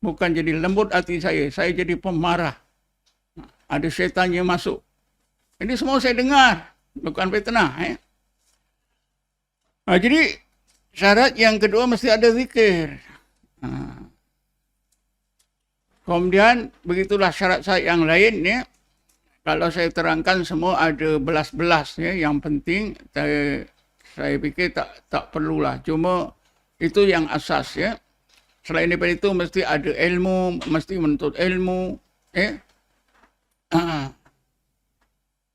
Bukan jadi lembut hati saya jadi pemarah. Ada syaitannya masuk. Ini semua saya dengar, bukan fitnah. Jadi syarat yang kedua mesti ada zikir. Kemudian begitulah syarat-syarat yang lain ya. Kalau saya terangkan semua ada belas-belas ya. Yang penting saya pikir tak perlulah. Cuma itu yang asas ya. Selain daripada itu mesti ada ilmu, mesti menuntut ilmu,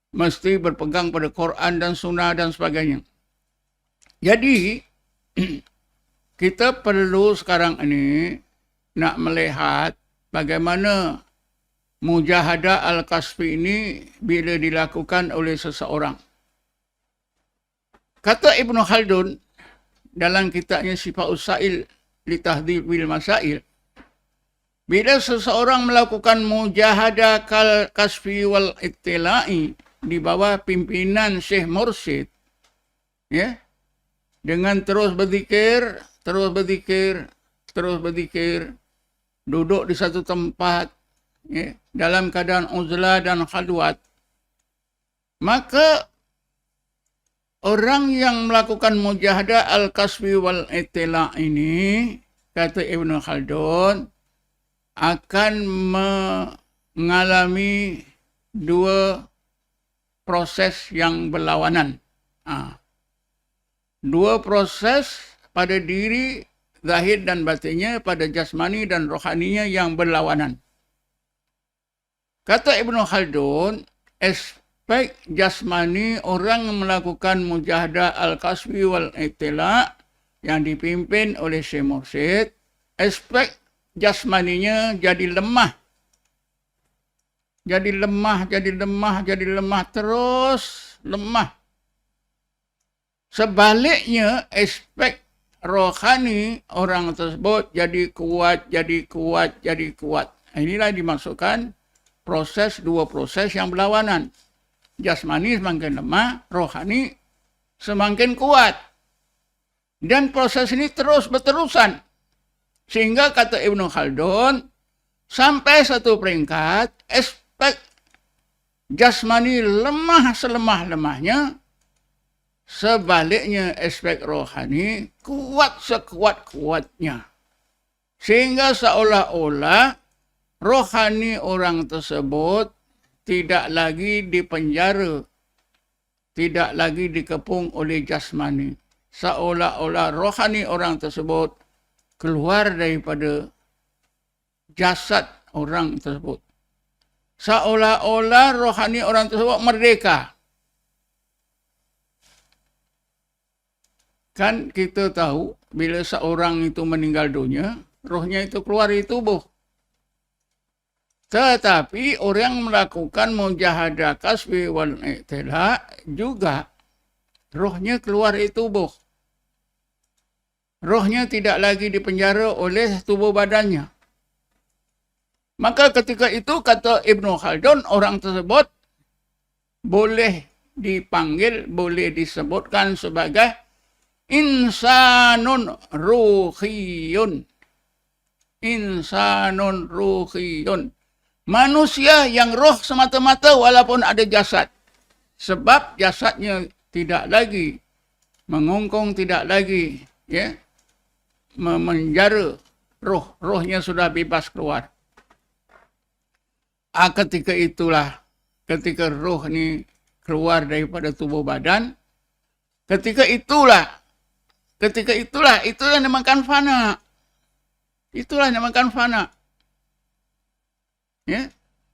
mesti berpegang pada Quran dan Sunnah dan sebagainya. Jadi kita perlu sekarang ini nak melihat bagaimana mujahadah al-kasfi ini bila dilakukan oleh seseorang. Kata Ibn Khaldun dalam kitabnya Sifatus Sa'il li Tahdhibil Masail, bila seseorang melakukan mujahadah kasfi wal ittila'i di bawah pimpinan Syekh Mursyid, ya, dengan terus berzikir, duduk di satu tempat, ya, dalam keadaan uzlah dan khalwat, maka orang yang melakukan mujahadah al-kasfi wal ittila' ini, kata Ibn Khaldun, akan mengalami dua proses yang berlawanan. Dua proses pada diri zahir dan batinnya, pada jasmani dan rohaninya yang berlawanan. Kata Ibn Khaldun, aspek jasmani orang melakukan mujahadah al-kasfi wal ittila' yang dipimpin oleh Syekh Mursyid, aspek jasmaninya jadi lemah. Jadi lemah, terus lemah. Sebaliknya, aspek rohani orang tersebut jadi kuat. Inilah dimaksudkan dua proses yang berlawanan. Jasmani semakin lemah, rohani semakin kuat. Dan proses ini terus berterusan. Sehingga kata Ibn Khaldun, sampai satu peringkat, aspek jasmani lemah selemah-lemahnya, sebaliknya aspek rohani kuat sekuat-kuatnya. Sehingga seolah-olah rohani orang tersebut tidak lagi dipenjara, tidak lagi dikepung oleh jasmani. Seolah-olah rohani orang tersebut keluar daripada jasad orang tersebut. Seolah-olah rohani orang tersebut merdeka. Kan kita tahu bila seorang itu meninggal dunia, rohnya itu keluar dari tubuh. Tetapi orang melakukan mujahadah kasfi wal ittila' juga rohnya keluar dari tubuh. Rohnya tidak lagi dipenjara oleh tubuh badannya. Maka ketika itu kata Ibn Khaldun, orang tersebut boleh dipanggil, boleh disebutkan sebagai insanun ruhiyun. Insanun ruhiyun. Manusia yang roh semata-mata walaupun ada jasad. Sebab jasadnya tidak lagi mengungkung, tidak lagi memenjara roh. Rohnya sudah bebas keluar. Ketika itulah, ketika roh ni keluar daripada tubuh badan, ketika itulah itulah namakan fana. Itulah namakan fana. Ya,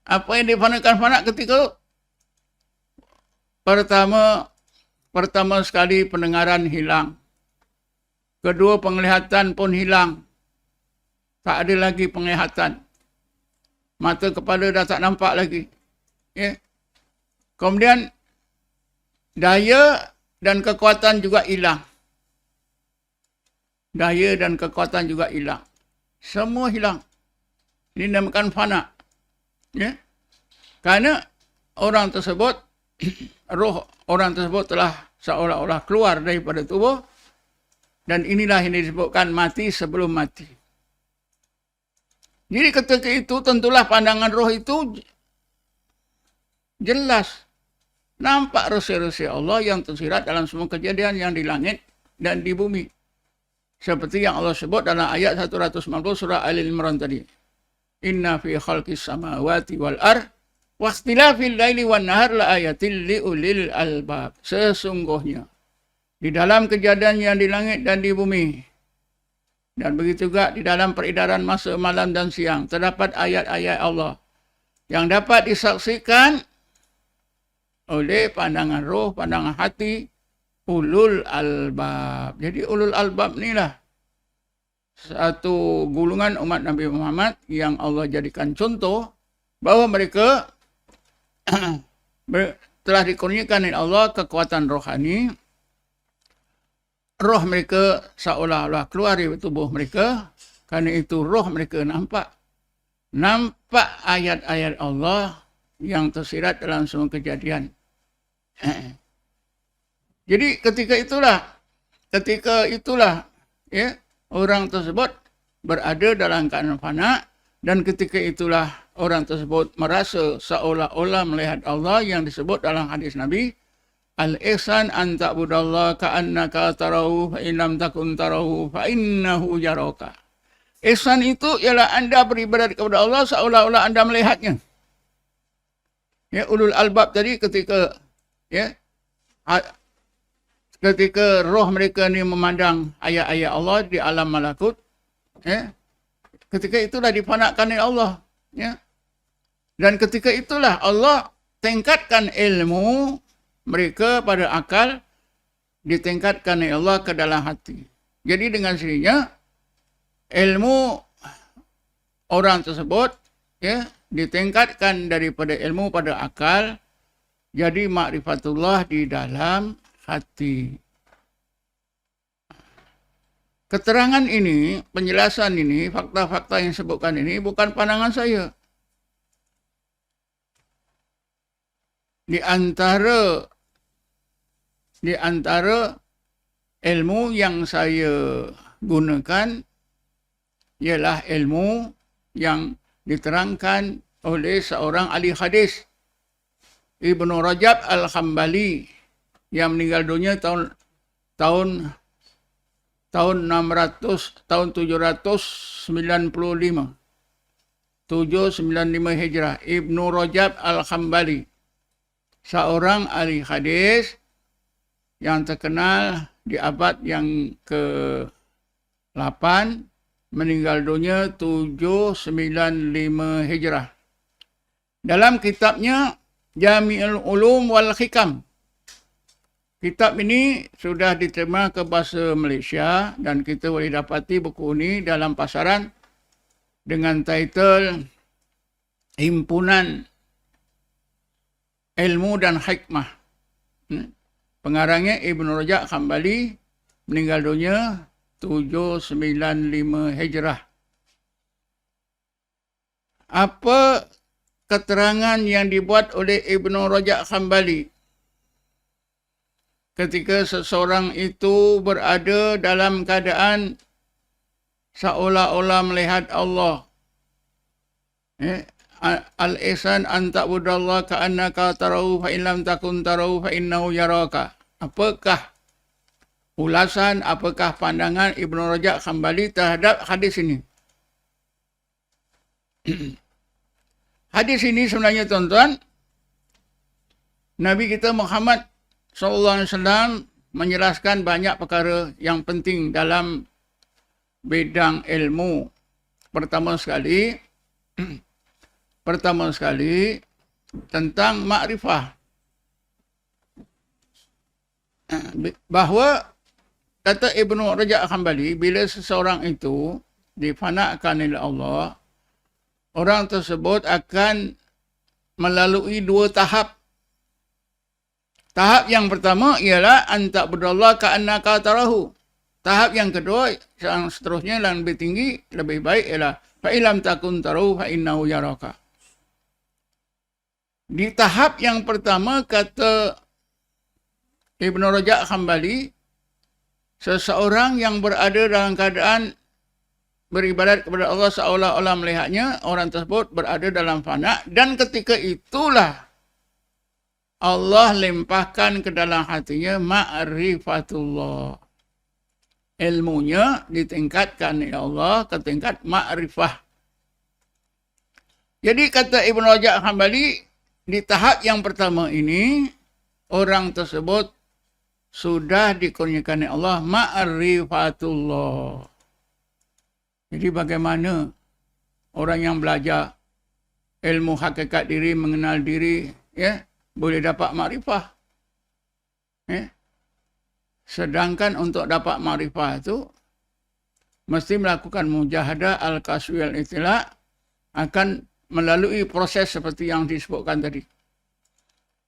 apa yang difanakan fana ketika pertama sekali pendengaran hilang. Kedua, penglihatan pun hilang. Tak ada lagi penglihatan. Mata kepala dah tak nampak lagi. Ya. Kemudian daya dan kekuatan juga hilang. Daya dan kekuatan juga hilang. Semua hilang. Ini dinamakan fana. Ya. Karena orang tersebut, roh orang tersebut telah seolah-olah keluar daripada tubuh, Dan inilah yang disebutkan mati sebelum mati. Jadi ketika itu tentulah pandangan roh itu jelas. Nampak resi-resi Allah yang tersirat dalam semua kejadian yang di langit dan di bumi. Seperti yang Allah sebut dalam ayat 190 surah Al-Imran tadi. Inna fi khalqis samawati wal ard wa ikhtilafil laili wan nahar la ayatil liulil albab. Sesungguhnya di dalam kejadian yang di langit dan di bumi, dan begitu juga di dalam peredaran masa malam dan siang, terdapat ayat-ayat Allah yang dapat disaksikan oleh pandangan roh, pandangan hati, ulul albab. Jadi ulul albab inilah satu gulungan umat Nabi Muhammad yang Allah jadikan contoh bahwa mereka telah dikurniakan oleh Allah kekuatan rohani. Roh mereka seolah-olah keluar dari tubuh mereka. Kerana itu roh mereka nampak ayat-ayat Allah yang tersirat dalam semua kejadian. Jadi ketika itulah ya, orang tersebut berada dalam keadaan fana, dan ketika itulah orang tersebut merasa seolah-olah melihat Allah yang disebut dalam hadis Nabi, al-ihsan an ta'budallaha ka'annaka tarahu fa in lam takun tarahu fa innahu yaraka. Ihsan itu ialah anda beribadat kepada Allah seolah-olah anda melihatnya. Ya, ulul albab tadi ketika roh mereka ni memandang ayat-ayat Allah di alam malakut, ya, ketika itulah dipanakkan oleh Allah, ya. Dan ketika itulah Allah tingkatkan ilmu mereka pada akal, ditingkatkan oleh Allah ke dalam hati. Jadi dengan sendirinya ilmu orang tersebut, ya, ditingkatkan daripada ilmu pada akal, jadi makrifatullah di dalam hati. Keterangan ini, penjelasan ini, fakta-fakta yang disebutkan ini bukan pandangan saya. Di antara ilmu yang saya gunakan ialah ilmu yang diterangkan oleh seorang ahli hadis, Ibnu Rajab Al-Hambali, yang meninggal dunia tahun 795 Hijrah. Ibnu Rajab Al-Hambali, seorang ahli hadis yang terkenal di abad yang ke-8, meninggal dunia 795 Hijrah. Dalam kitabnya Jami'ul Ulum wal Hikam, kitab ini sudah diterima ke bahasa Malaysia dan kita boleh dapati buku ini dalam pasaran dengan title Himpunan Ilmu dan Hikmah. Pengarangnya Ibnu Rajab Hambali, meninggal dunia 795 Hijrah. Apa keterangan yang dibuat oleh Ibnu Rajab Hambali ketika seseorang itu berada dalam keadaan seolah-olah melihat Allah? Al-ihsan an ta'budallaha ka'annaka tarahu fa in lam takun tarahu fa innahu yaraka. Apakah ulasan, apakah pandangan Ibnu Rajab Hambali terhadap hadis ini? Hadis ini sebenarnya tuan-tuan, Nabi kita Muhammad SAW menjelaskan banyak perkara yang penting dalam bidang ilmu. Pertama sekali tentang makrifah. Bahawa kata Ibnu Rajab Hambali, bila seseorang itu difanakan oleh Allah, orang tersebut akan melalui dua tahap. Tahap yang pertama ialah anta'budallaha ka'annaka tarahu. Tahap yang kedua, yang seterusnya yang lebih tinggi, lebih baik ialah fa ilam takun tarahu fa innahu yaraka. Di tahap yang pertama, kata Ibnu Rajab Hambali, Seseorang yang berada dalam keadaan beribadat kepada Allah seolah-olah melihatnya, orang tersebut berada dalam fana, dan ketika itulah Allah limpahkan ke dalam hatinya ma'rifatullah. Ilmunya ditingkatkan oleh Allah ke tingkat ma'rifah. Jadi kata Ibn Rajab Hambali, di tahap yang pertama ini, orang tersebut sudah dikurniakan oleh Allah ma'rifatullah. Jadi bagaimana orang yang belajar ilmu hakikat diri, mengenal diri, ya, boleh dapat makrifah. Ya. Sedangkan untuk dapat makrifah itu mesti melakukan mujahadah al-kaswi al-itila', akan melalui proses seperti yang disebutkan tadi.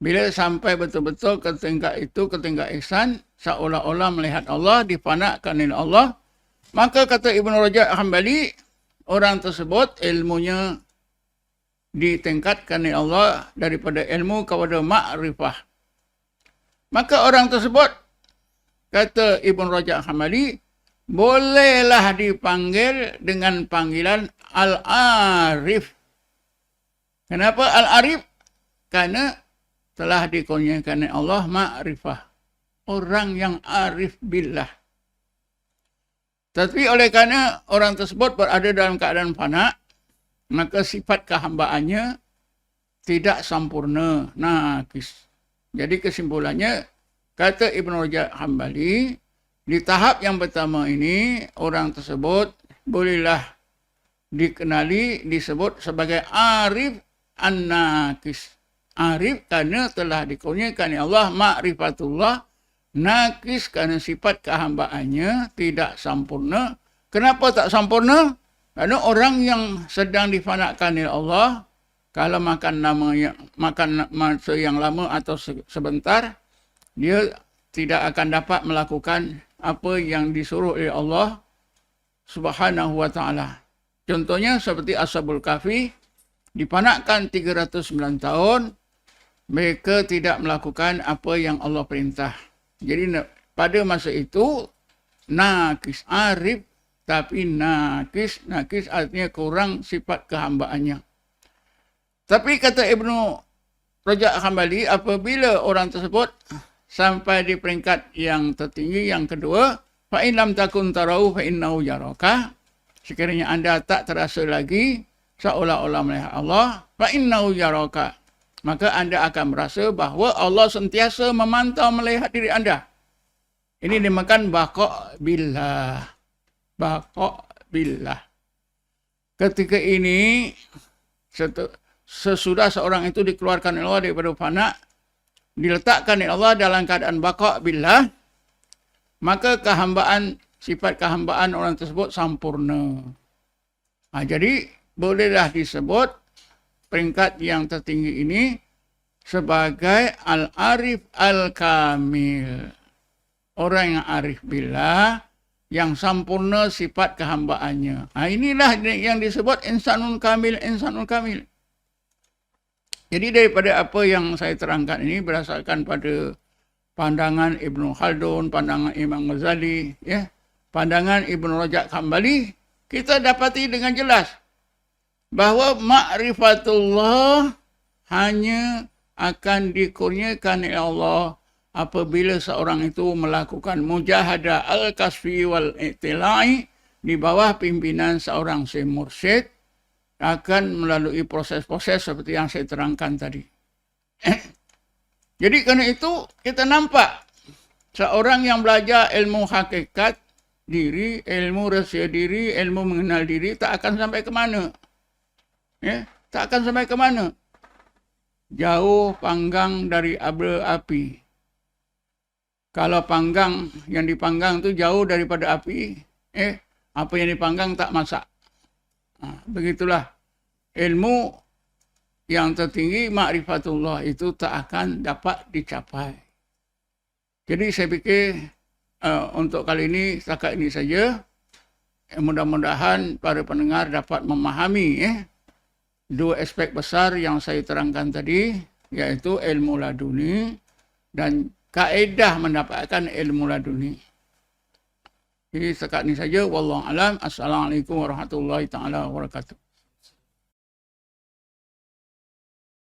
Bila sampai betul-betul ke tingkat itu, ke tingkat ihsan, seolah-olah melihat Allah, difanakan oleh Allah, maka kata Ibn Rajab Hambali, orang tersebut ilmunya ditingkatkan oleh Allah daripada ilmu kepada ma'rifah. Maka orang tersebut, kata Ibn Rajab Hambali, bolehlah dipanggil dengan panggilan Al-Arif. Kenapa Al-Arif? Karena telah dikurniakan oleh Allah ma'rifah. Orang yang arif billah. Tapi oleh kerana orang tersebut berada dalam keadaan fana, maka sifat kehambaannya tidak sempurna, naqis. Jadi kesimpulannya, kata Ibn Rajab Hambali, di tahap yang pertama ini, orang tersebut bolehlah dikenali, disebut sebagai arif an-naqis. Arif kerana telah dikurniakan Allah ma'rifatullah, naqis kerana sifat kehambaannya tidak sempurna. Kenapa tak sempurna? Kerana orang yang sedang difanakan oleh Allah, kalau makan masa yang lama atau sebentar, dia tidak akan dapat melakukan apa yang disuruh oleh Allah Subhanahu wa ta'ala. Contohnya seperti Ashabul Kahfi, dipanakkan 309 tahun, mereka tidak melakukan apa yang Allah perintah. Jadi pada masa itu, naqis, arif, tapi naqis artinya kurang sifat kehambaannya. Tapi kata Ibnu Rajab Hambali, apabila orang tersebut sampai di peringkat yang tertinggi, yang kedua, fa'in lam takun tarau fa'innahu yaraka, sekiranya anda tak terasa lagi seolah-olah melihat Allah, fa'innahu yaraka, maka anda akan merasa bahawa Allah sentiasa memantau melihat diri anda. Ini dinamakan baqa' billah. Baqa' billah. Ketika ini, sesudah seorang itu dikeluarkan oleh Allah daripada fana, diletakkan oleh Allah dalam keadaan baqa' billah, maka kehambaan, sifat kehambaan orang tersebut sempurna. Jadi, bolehlah disebut peringkat yang tertinggi ini sebagai Al-Arif Al-Kamil. Orang yang arif billah, yang sempurna sifat kehambaannya. Inilah yang disebut insanun kamil, insanun kamil. Jadi daripada apa yang saya terangkan ini berdasarkan pada pandangan Ibnu Khaldun, pandangan Imam Ghazali, ya, pandangan Ibn Rajab Hambali, kita dapati dengan jelas bahawa ma'rifatullah hanya akan dikurniakan oleh Allah apabila seorang itu melakukan mujahadah al-kasfi wal-i'tila'i di bawah pimpinan seorang syekh mursyid, akan melalui proses-proses seperti yang saya terangkan tadi. Jadi kerana itu kita nampak seorang yang belajar ilmu hakikat diri, ilmu rahsia diri, ilmu mengenal diri tak akan sampai ke mana. Ya, tak akan sampai ke mana. Jauh panggang dari bara api. Kalau panggang, yang dipanggang tu jauh daripada api, apa yang dipanggang tak masak. Begitulah ilmu yang tertinggi, ma'rifatullah itu tak akan dapat dicapai. Jadi saya fikir untuk kali ini, setakat ini saja. Mudah-mudahan para pendengar dapat memahami dua aspek besar yang saya terangkan tadi, yaitu ilmu laduni dan kaedah mendapatkan ilmu laduni. Jadi sekat ini saja. Wallahu alam. Assalamualaikum warahmatullahi taala wabarakatuh.